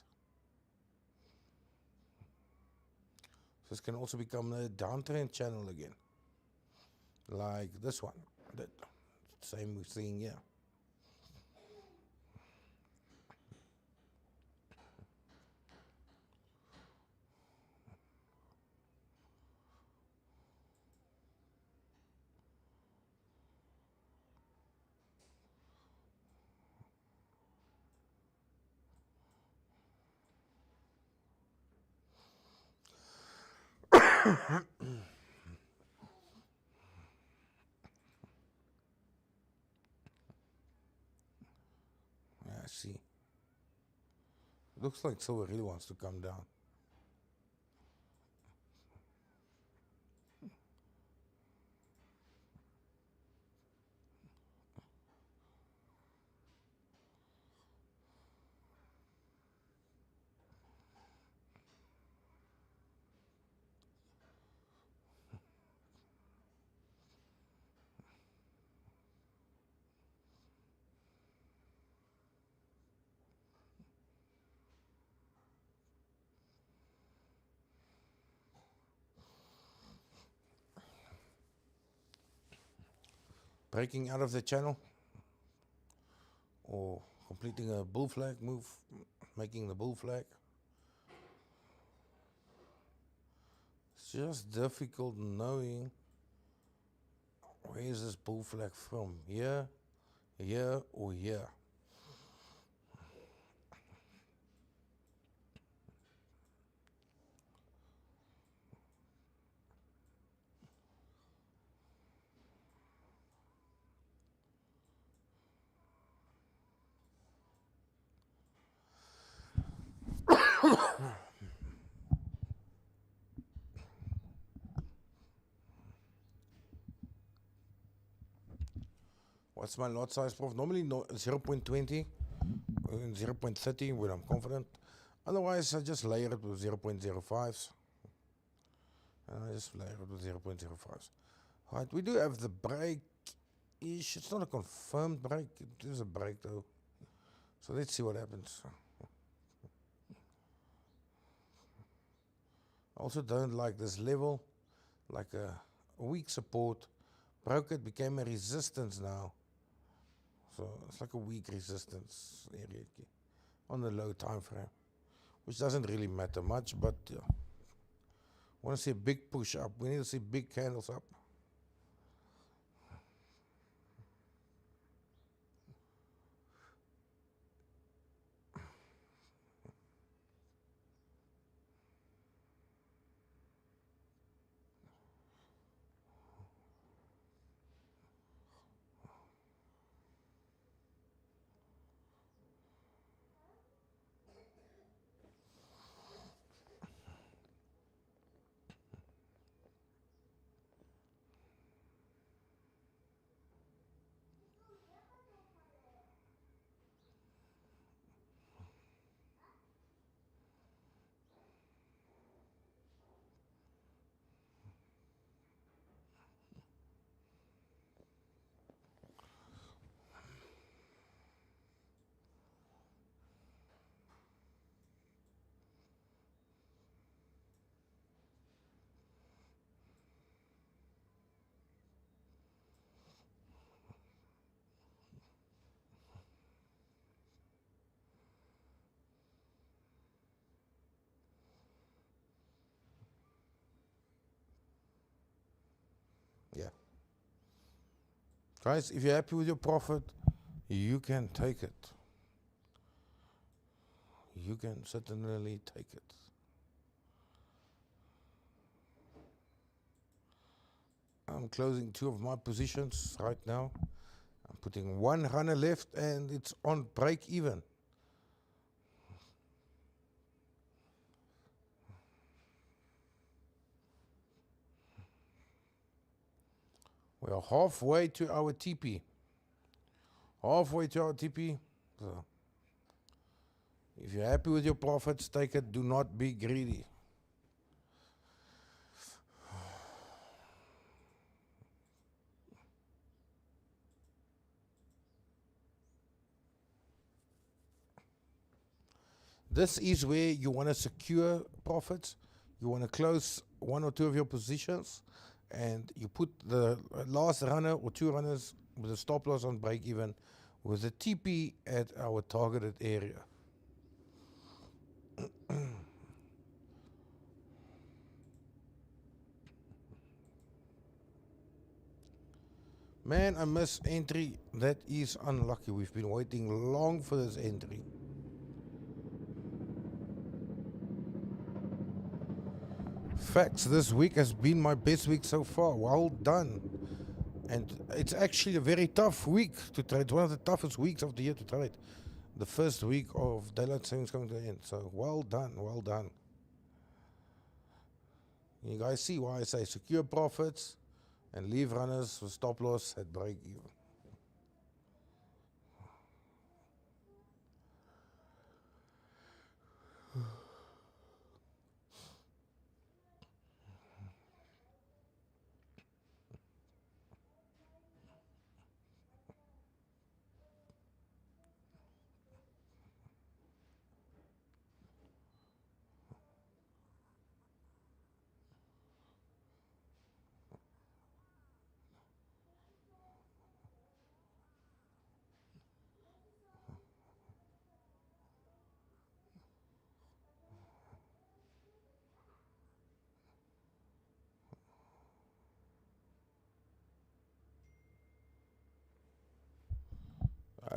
This can also become a downtrend channel again. Like this one. That same we're seeing here. Yeah, see. Looks like silver really wants to come down. breaking out of the channel or completing a bull flag move, making the bull flag. It's just difficult knowing where is this bull flag from, here, here, or here. What's my lot size, Prof? Normally 0.20 and 0.30 when I'm confident. Otherwise, I just layer it with 0.05s. And I just layer it with 0.05s. Right, we do have the break-ish. It's not a confirmed break. It is a break, though. So let's see what happens. I also don't like this level. Like a weak support. Broke it, became a resistance now. So it's like a weak resistance area on the low time frame, which doesn't really matter much, but yeah. Want to see a big push up. We need to see big candles up. Yeah. Guys, if you're happy with your profit, you can take it. You can certainly take it. I'm closing 2 of my positions right now. I'm putting 1 runner left and it's on break even. We are halfway to our TP. Halfway to our TP. So if you're happy with your profits, take it. Do not be greedy. This is where you want to secure profits. You want to close 1 or 2 of your positions, and you put the last runner or 2 runners with a stop loss on break even with a TP at our targeted area. Man, I missed entry. That is unlucky. We've been waiting long for this entry. Facts, this week has been my best week so far. Well done. And it's actually a very tough week to trade. It's one of the toughest weeks of the year to trade. The first week of daylight savings coming to an end. So well done, well done. You guys see why I say secure profits and leave runners with stop loss at break even.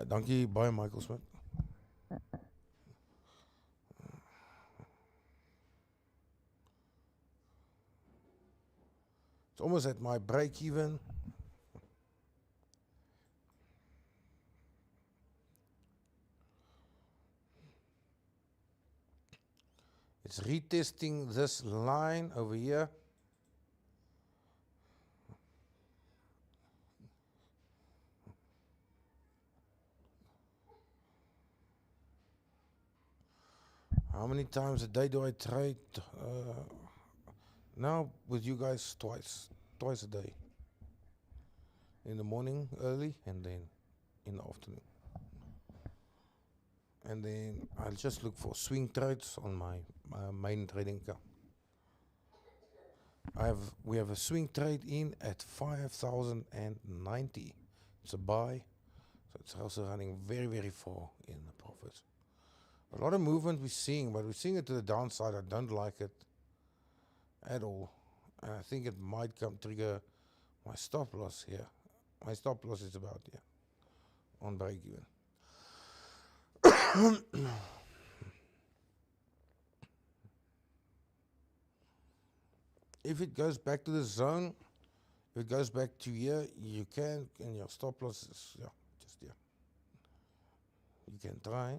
Dankie baie Michael Smith. It's almost at my break even. It's retesting this line over here. How many times a day do I trade? Now with you guys twice a day. In the morning early and then in the afternoon. And then I'll just look for swing trades on my main trading account. We have a swing trade in at 5,090. It's a buy, so it's also running very, very far in the profits. A lot of movement we're seeing, but we're seeing it to the downside. I don't like it at all. And I think it might come trigger my stop loss here. My stop loss is about here on break even. If it goes back to the zone, if it goes back to here, you can, and your stop loss is, yeah, just here. You can try.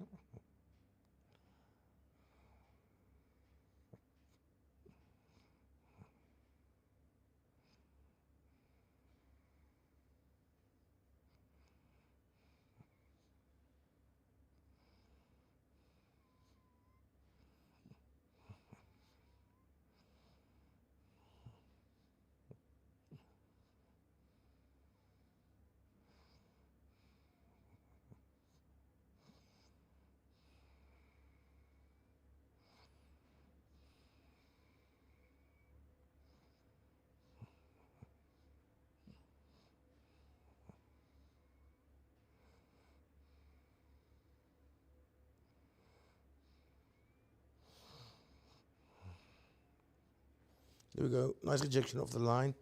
There we go. Nice rejection of the line.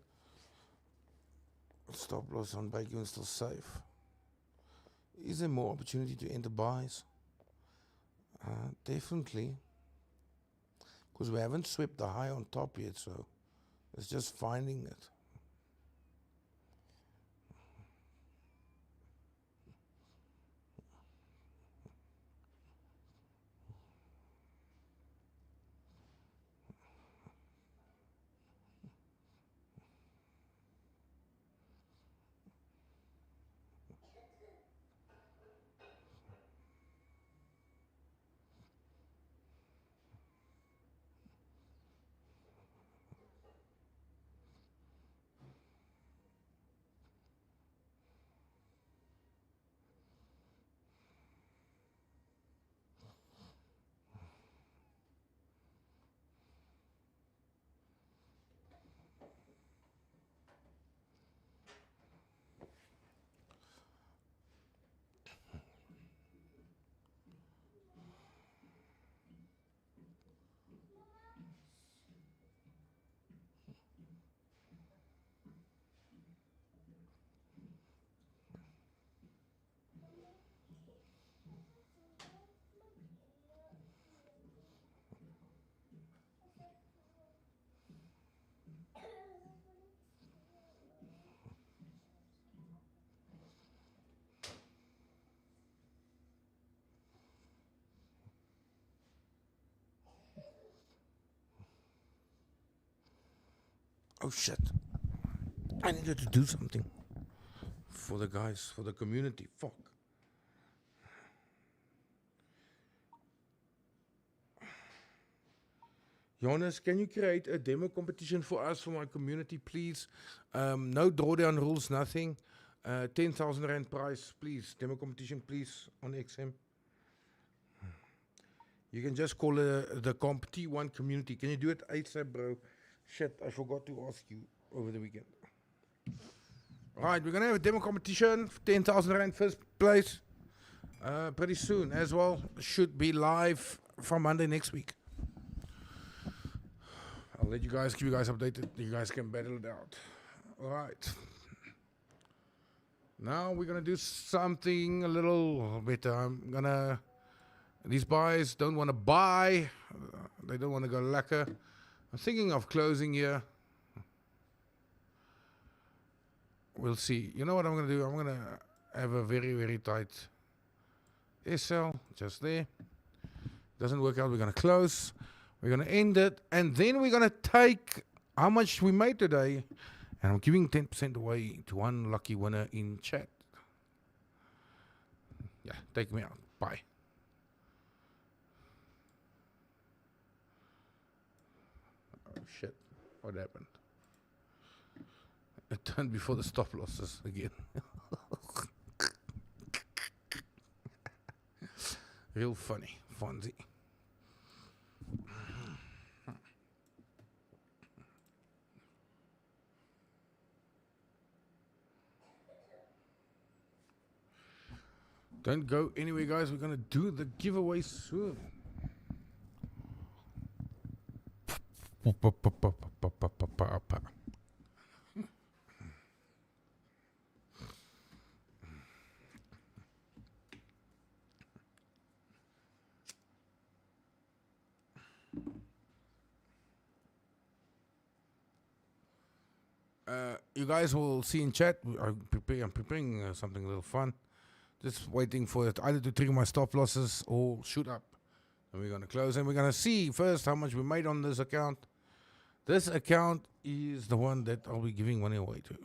Stop loss on break even still safe. Is there more opportunity to enter buys? Definitely. Because we haven't swept the high on top yet, so it's just finding it. Oh shit. I needed to do something for the guys, for the community. Fuck. Jonas, can you create a demo competition for us, for my community, please? No drawdown rules, nothing. 10,000 Rand price, please. Demo competition, please, on XM. You can just call the comp T1 community. Can you do it ASAP, bro? Shit, I forgot to ask you over the weekend. Alright, we're going to have a demo competition. 10,000 Rand first place. Pretty soon as well. Should be live from Monday next week. I'll let you guys, keep you guys updated. You guys can battle it out. Alright. Now we're gonna do something a little better. These buyers don't want to buy. They don't want to go lekker. I'm thinking of closing here. We'll see. You know what I'm gonna do? I'm gonna have a very, very tight SL just there. Doesn't work out, we're gonna close. We're gonna end it, and then we're gonna take how much we made today, and I'm giving 10% away to one lucky winner in chat. Yeah, take me out. Bye. Oh shit, what happened? It turned before the stop losses again. Real funny, Fonzie. Don't go anywhere, guys. We're gonna do the giveaway soon. You guys will see in chat. I'm preparing something a little fun. Just waiting for it either to trigger my stop losses or shoot up. And we're going to close and we're going to see first how much we made on this account. This account is the one that I'll be giving money away to.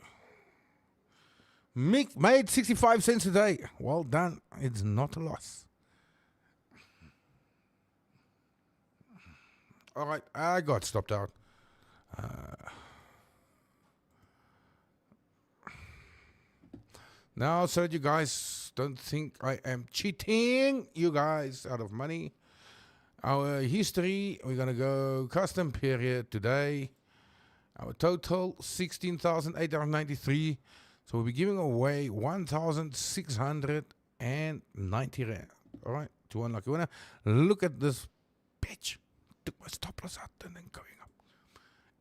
Made 65 cents a day. Well done. It's not a loss. All right, I got stopped out. Now, so that you guys don't think I am cheating you guys out of money. Our history, we're going to go custom period today. Our total, 16,893. So we'll be giving away 1,690 Rand. All right, to one lucky winner. Look at this bitch. Took my stop loss out and then going up.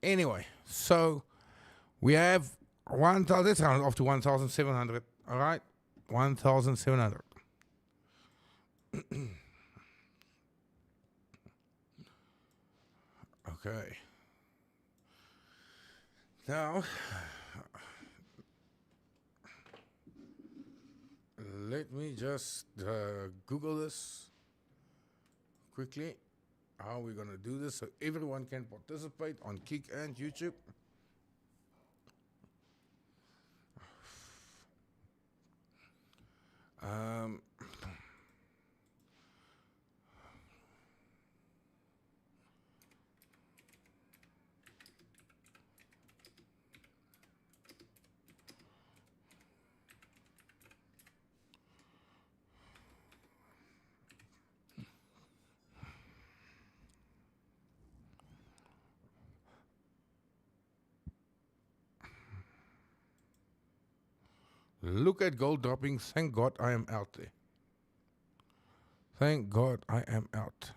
Anyway, so we have 1,000. Let's round it off to 1,700. All right, 1,700. Okay. Now, let me just Google this quickly. How we're going to do this so everyone can participate on Kik and YouTube. Look at gold dropping. Thank God I am out there. Thank God I am out.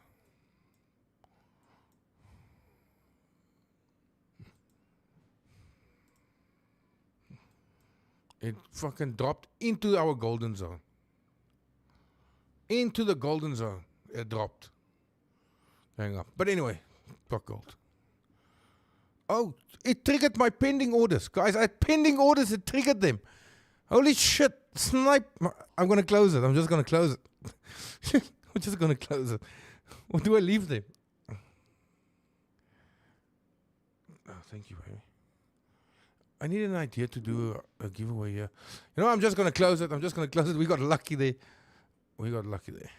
It fucking dropped into our golden zone. Into the golden zone. It dropped. Hang up. But anyway, fuck gold. Oh, it triggered my pending orders. Guys, I had pending orders. It triggered them. Holy shit. Snipe. I'm going to close it. I'm just going to close it. I'm just going to close it. Or do I leave them? Oh, thank you, baby. I need an idea to do a giveaway here. You know, I'm just going to close it. I'm just going to close it. We got lucky there. We got lucky there.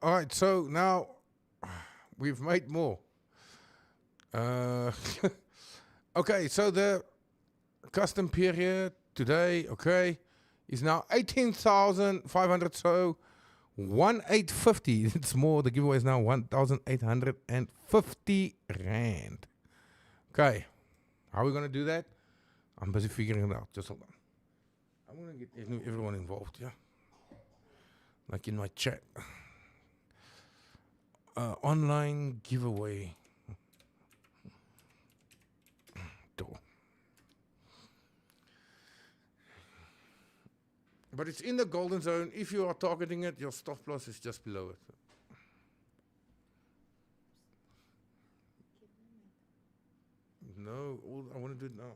All right, so now we've made more. Okay, so the custom period today, okay, is now 18,500. So 1,850. It's more. The giveaway is now 1,850 Rand. Okay, how are we going to do that? I'm busy figuring it out. Just hold on. I'm going to get everyone involved, yeah? Like in my chat. Online giveaway. Door. But it's in the golden zone. If you are targeting it, your stop loss is just below it. No, I want to do it now.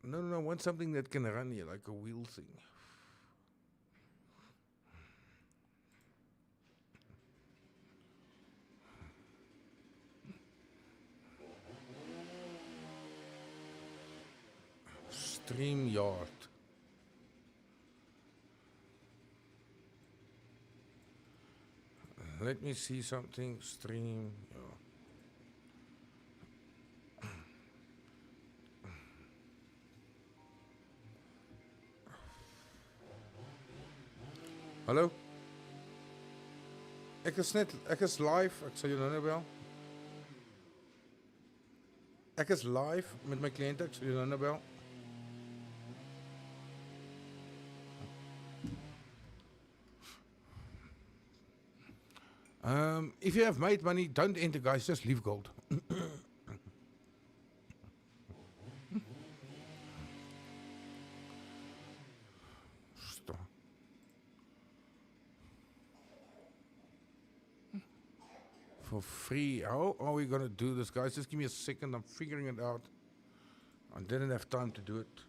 No, I want something that can run here, like a wheel thing. StreamYard. Let me see something. StreamYard. Hallo? Ek is live. Ek sal jou nou bel. Ek is live met my kliënte. Ek sal jou nou bel. If you have made money, don't enter, guys. Just leave gold. For free. How are we going to do this, guys? Just give me a second. I'm figuring it out. I didn't have time to do it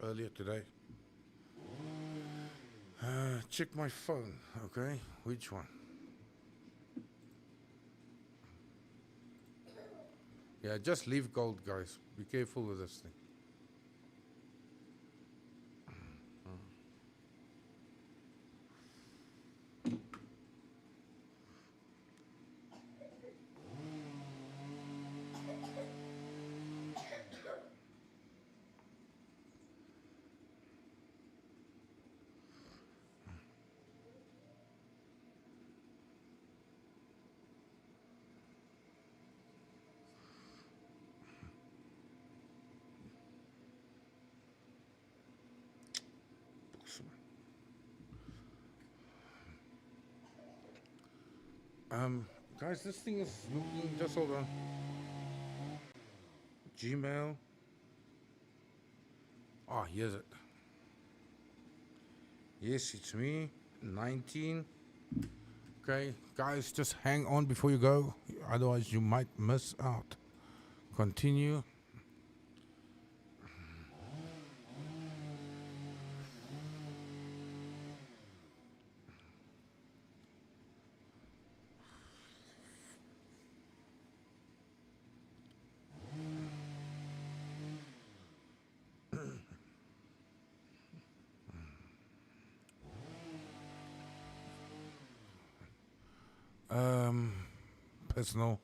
earlier today. Check my phone. Okay, which one? Yeah, just leave gold, guys. Be careful with this thing. Guys, this thing is looking, just hold on. Gmail. Ah, here's it. Yes, it's me. 19. Okay, guys, just hang on before you go. Otherwise, you might miss out. Continue. Personal.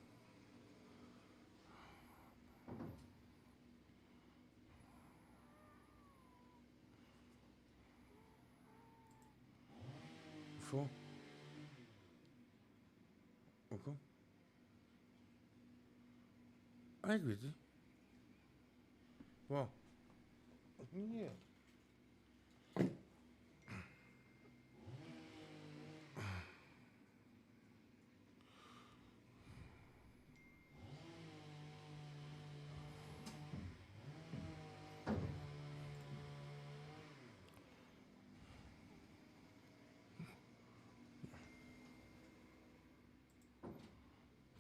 Voor. Ook al. Ik weet het. Wow. Nee.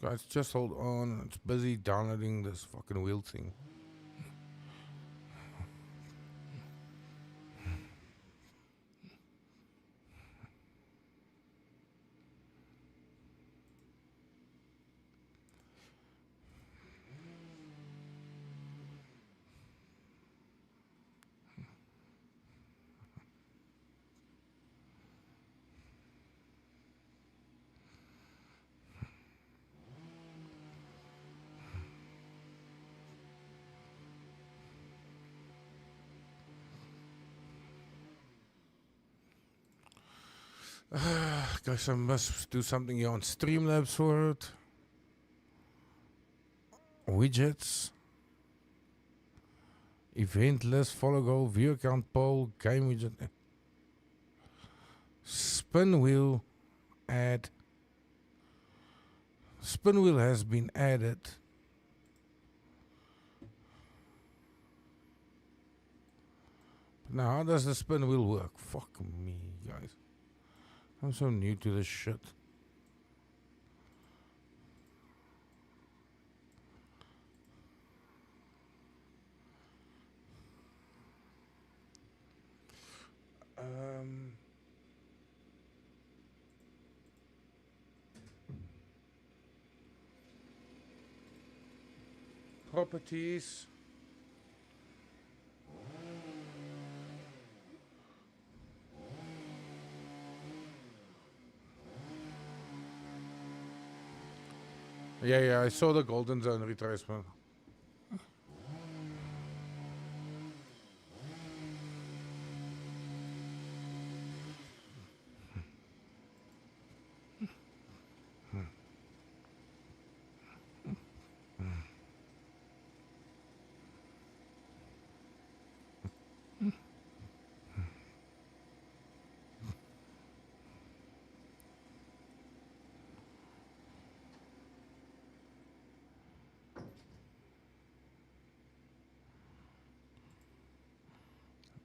Guys, just hold on. It's busy downloading this fucking wheel thing. Guys, I must do something here on Streamlabs for it. Widgets. Event list, follow goal, view account poll, game widget. Spin wheel, add. Spin wheel has been added. Now, how does the spin wheel work? Fuck me, guys. I'm so new to this shit. Properties. Yeah, I saw the golden zone retracement.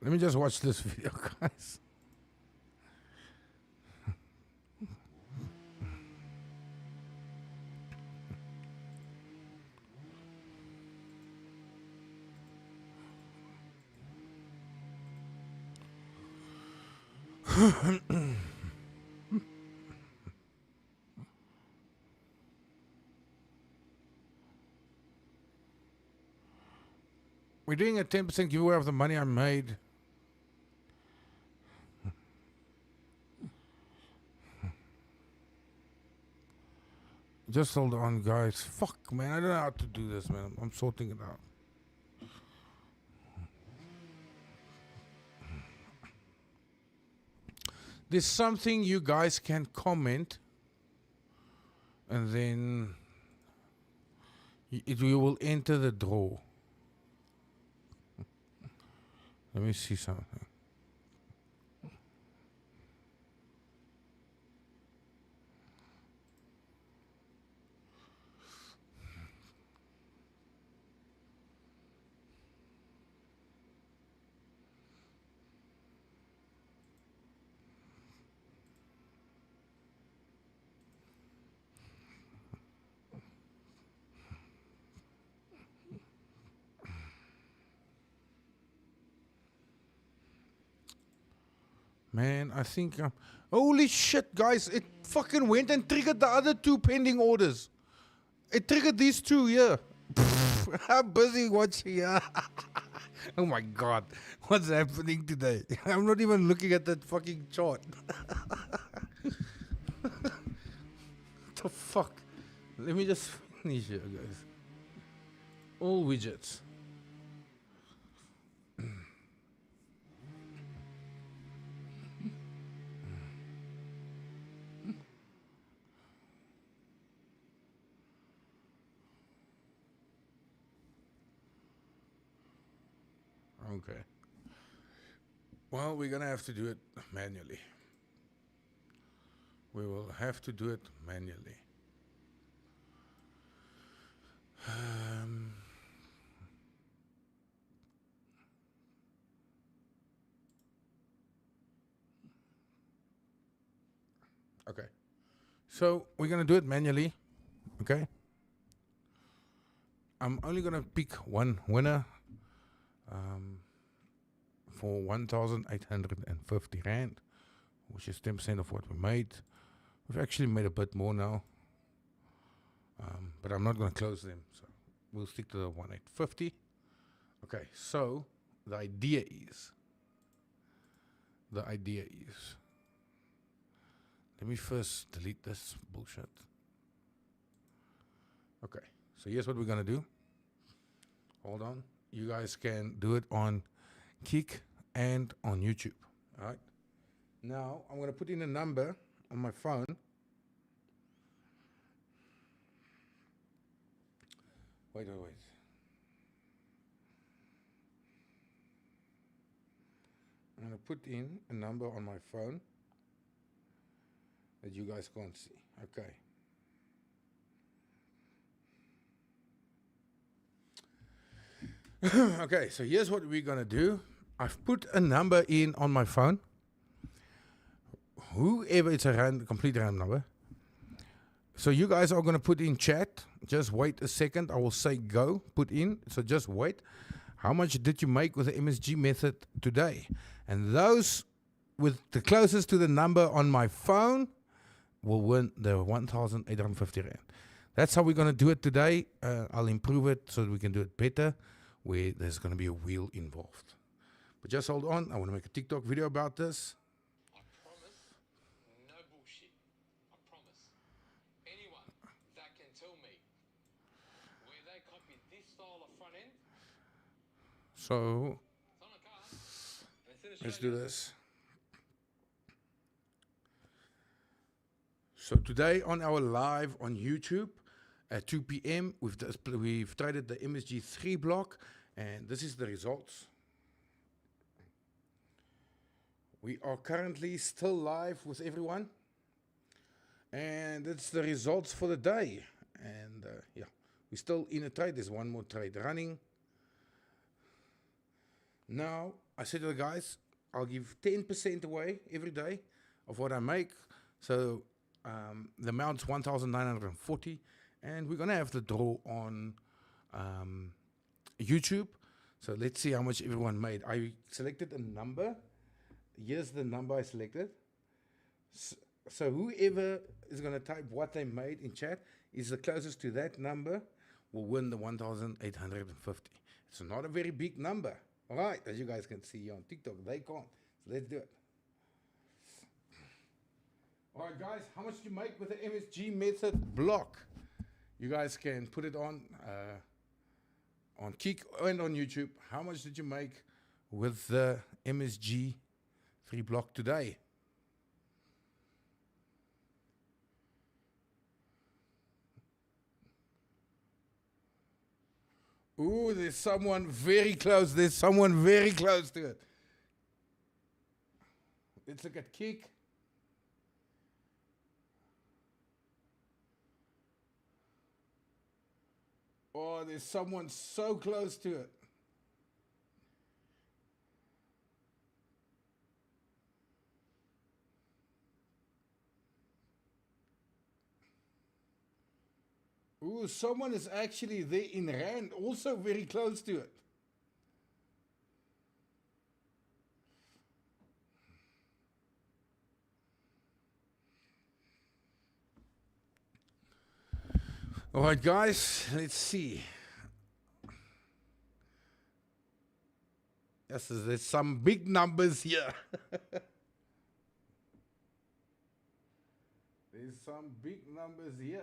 Let me just watch this video, guys. We're doing a 10% giveaway of the money I made. Just hold on, guys. Fuck, man. I don't know how to do this, man. I'm sorting it out. There's something you guys can comment, and then you will enter the draw. Let me see something. Man, I think... holy shit, guys. It fucking went and triggered the other two pending orders. It triggered these two here. I'm busy watching. Oh my god. What's happening today? I'm not even looking at that fucking chart. What the fuck? Let me just finish here, guys. All widgets. Okay. Well, we're going to have to do it manually. We will have to do it manually. Okay. So we're going to do it manually. Okay. I'm only going to pick one winner for 1,850 Rand, which is 10% of what we made. We've actually made a bit more now. But I'm not going to close them. So we'll stick to the 1,850. Okay. So the idea is... let me first delete this bullshit. Okay, so here's what we're going to do. Hold on. You guys can do it on Kik and on YouTube. All right. Now, I'm going to put in a number on my phone. Wait. I'm going to put in a number on my phone that you guys can't see. Okay. Okay, so here's what we're going to do. I've put a number in on my phone. Whoever, it's a complete random number. So you guys are going to put in chat. Just wait a second. I will say go, put in. So just wait. How much did you make with the MSG method today? And those with the closest to the number on my phone will win the 1,850 Rand. That's how we're going to do it today. I'll improve it so that we can do it better, where there's going to be a wheel involved. But just hold on. I want to make a TikTok video about this. I promise, no bullshit. I promise. Anyone that can tell me where they copied this style of front end, So it's on a car, and it's in let's Australia. do this. So today on our live on YouTube at 2 p.m. we've traded the MSG 3 block, and this is the results. We are currently still live with everyone, and it's the results for the day. And yeah, we're still in a trade. There's one more trade running. Now, I said to the guys, I'll give 10% away every day of what I make. So the amount's 1,940, and we're going to have the draw on YouTube. So let's see how much everyone made. I selected a number. Here's the number I selected. So whoever is going to type what they made in chat is the closest to that number will win the 1,850. It's not a very big number. All right, as you guys can see here on TikTok, they can't. So let's do it. All right, guys, how much did you make with the MSG method block? You guys can put it on Kik and on YouTube. How much did you make with the MSG 3 block today? Ooh, there's someone very close. There's someone very close to it. Let's look at Kik. Oh, there's someone so close to it. Ooh, someone is actually there in Rand, also very close to it. All right, guys, let's see. Yes, there's some big numbers here. There's some big numbers here.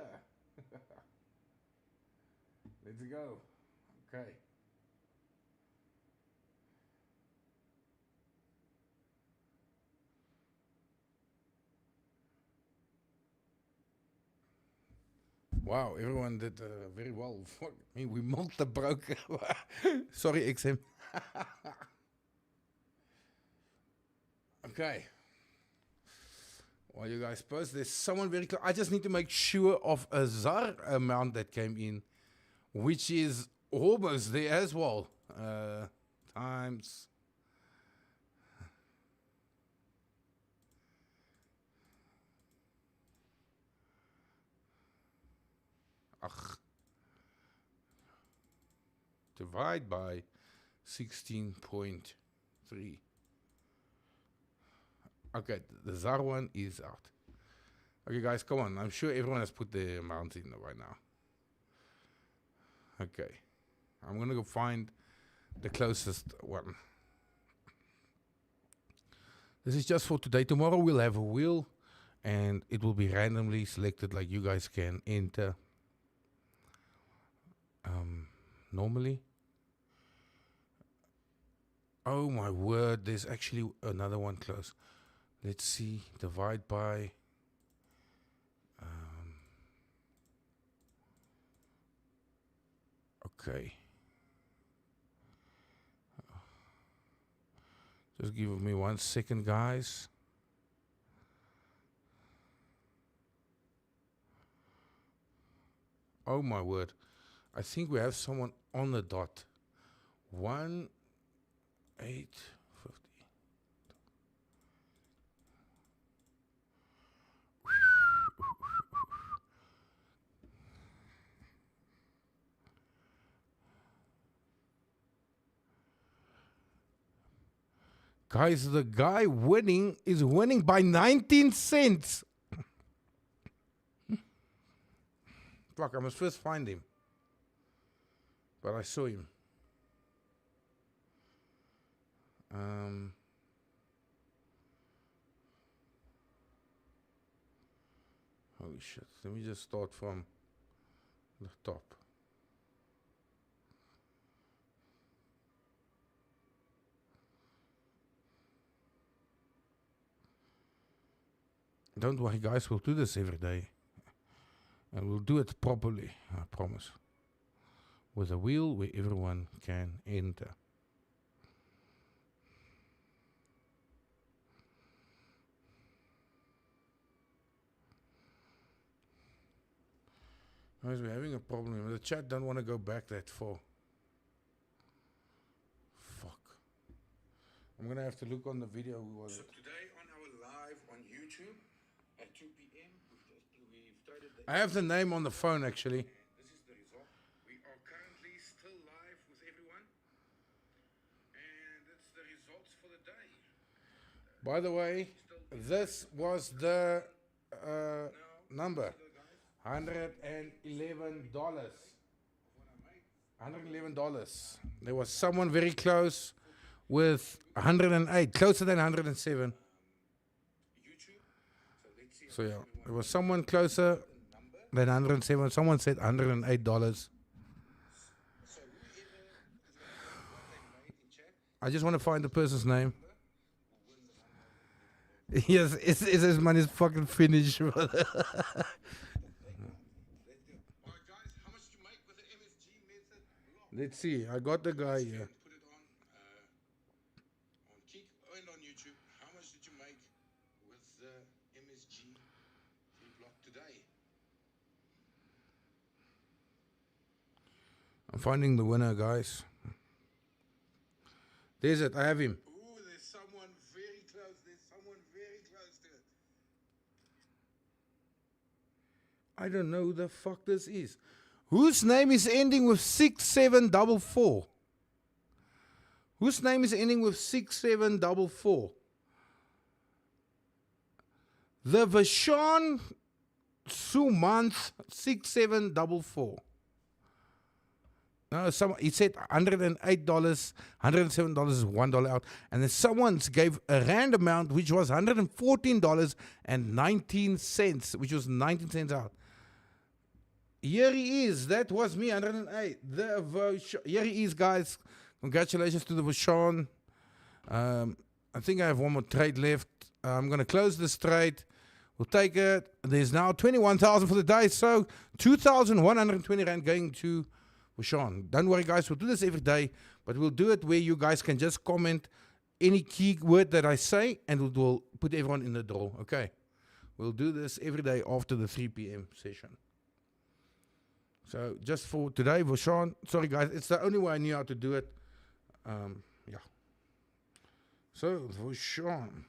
Let's go. Okay. Wow, everyone did very well. Fuck me, we milked the broker. Sorry, XM. Okay. While you guys post, there's someone very close. I just need to make sure of a ZAR amount that came in, which is almost there as well. Times. Divide by 16.3. Okay, the ZAR one is out. Okay, guys, come on. I'm sure everyone has put the amount in right now. Okay. I'm going to go find the closest one. This is just for today. Tomorrow we'll have a wheel, and it will be randomly selected, like you guys can enter normally. Oh my word, there's actually another one close. Let's see, divide by okay. Just give me 1 second, guys. Oh my word. I think we have someone on the dot. 1, 8, Guys, the guy winning is winning by 19 cents. Fuck, I must first find him. But I saw him. Holy shit. Let me just start from the top. Don't worry, guys. We'll do this every day. And we'll do it properly, I promise. With a wheel where everyone can enter. Guys, we're having a problem. The chat don't want to go back that far. Fuck. I'm going to have to look on the video. Who was it? Today on our live on YouTube at 2 p.m. we've started the... I have the name on the phone, actually. This is the result. We are currently still live with everyone. And it's the results for the day. By the way, this was the number. $111. $111. There was someone very close with 108, closer than 107. So yeah, there was someone closer than 107. Someone said $108. I just want to find the person's name. Yes, it's his money's fucking finished. Alright guys, how much did you make with the MSG method? Let's see. I got the guy here. Put it on Kik and on YouTube. How much did you make with the MSG block today? I'm finding the winner, guys. There's it. I have him. Ooh, there's someone very close. There's someone very close to it. I don't know who the fuck this is. Whose name is ending with 6744? Whose name is ending with 6744? The Vashon Sumant 6744. No, he said $108, $107 is $1 out. And then someone gave a rand amount, which was $114.19, which was 19 cents out. Here he is. That was me, 108. Here he is, guys. Congratulations to the Vashon. I think I have one more trade left. I'm going to close this trade. We'll take it. There's now 21,000 for the day. So 2,120 rand going to Vashon. Don't worry, guys. We'll do this every day. But we'll do it where you guys can just comment any key word that I say. And we'll put everyone in the draw. Okay. We'll do this every day after the 3 p.m. session. So just for today, Vashon. Sorry, guys. It's the only way I knew how to do it. Yeah. So, Vashon.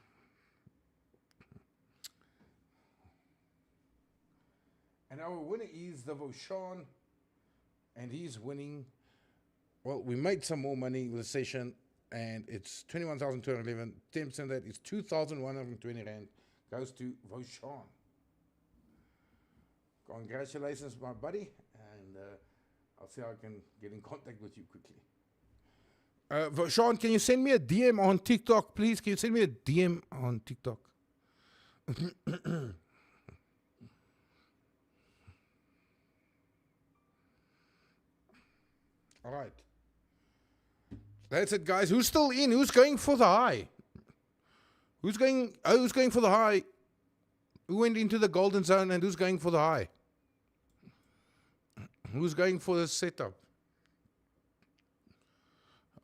And our winner is the Vashon. And he's winning. Well, we made some more money with the session. And it's 21,211. 10% of that is 2,120 rand. Goes to Vashon. Congratulations, my buddy. And I'll see how I can get in contact with you quickly. Vashon, can you send me a DM on TikTok, please? Can you send me a DM on TikTok? All right. That's it, guys. Who's still in? Who's going for the high? Who's going for the high? Who went into the golden zone and who's going for the high? Who's going for the setup?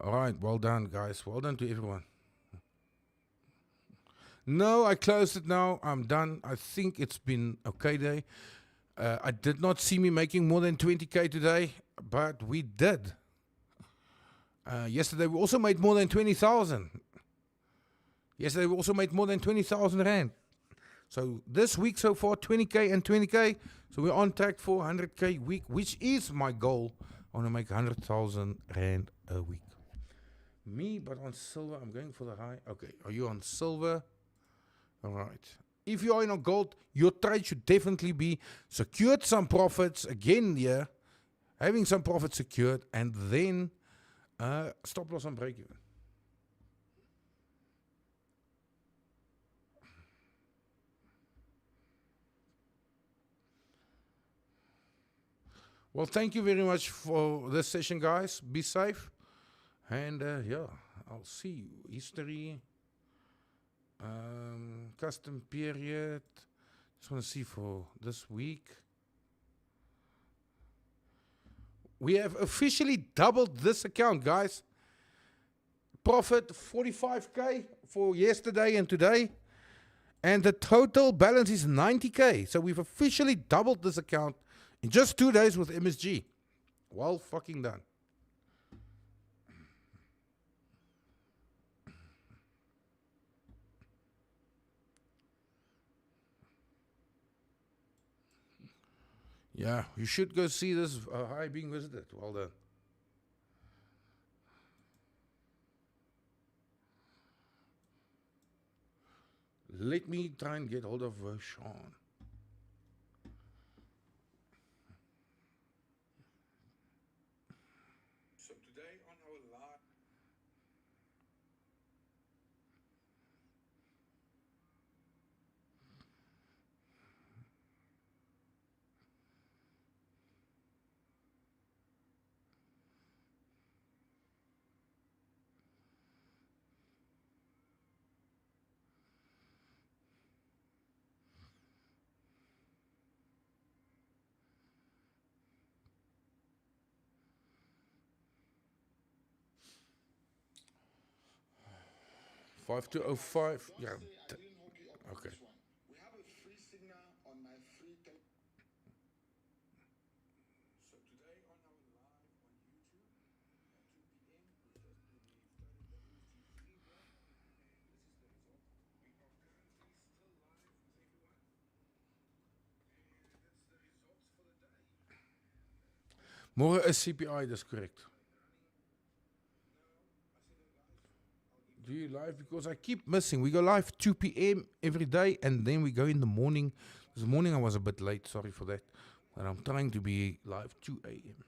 All right, well done, guys. Well done to everyone. No, I closed it now. I'm done. I think it's been okay day. I did not see me making more than 20K today, but we did. Yesterday, we also made more than 20,000. Yesterday, we also made more than 20,000 rand. So this week so far, 20K and 20K. So we're on track for 100K week, which is my goal. I want to make 100,000 rand a week. Me, but on silver, I'm going for the high. Okay, are you on silver? All right. If you are in on gold, your trade should definitely be secured some profits again here, having some profits secured, and then stop loss and break even. Well, thank you very much for this session, guys. Be safe. And yeah, I'll see you. History, custom period. Just want to see for this week. We have officially doubled this account, guys. Profit 45K for yesterday and today. And the total balance is 90K. So we've officially doubled this account in just 2 days with MSG. Well fucking done. Yeah, you should go see this high being visited. Well done. Let me try and get hold of Sean. So today on our live. Five to 05. Yeah. Okay. We have a free signal on my free So today on our live on YouTube at 2 p.m. we started the MSG free block, and this is the result. We are currently still live with everyone, and that's the results for the day. Morgen is CPI, that's correct. Do you live? Because I keep missing. We go live 2 p.m. every day, and then we go in the morning. This morning I was a bit late, sorry for that. But I'm trying to be live 2 a.m.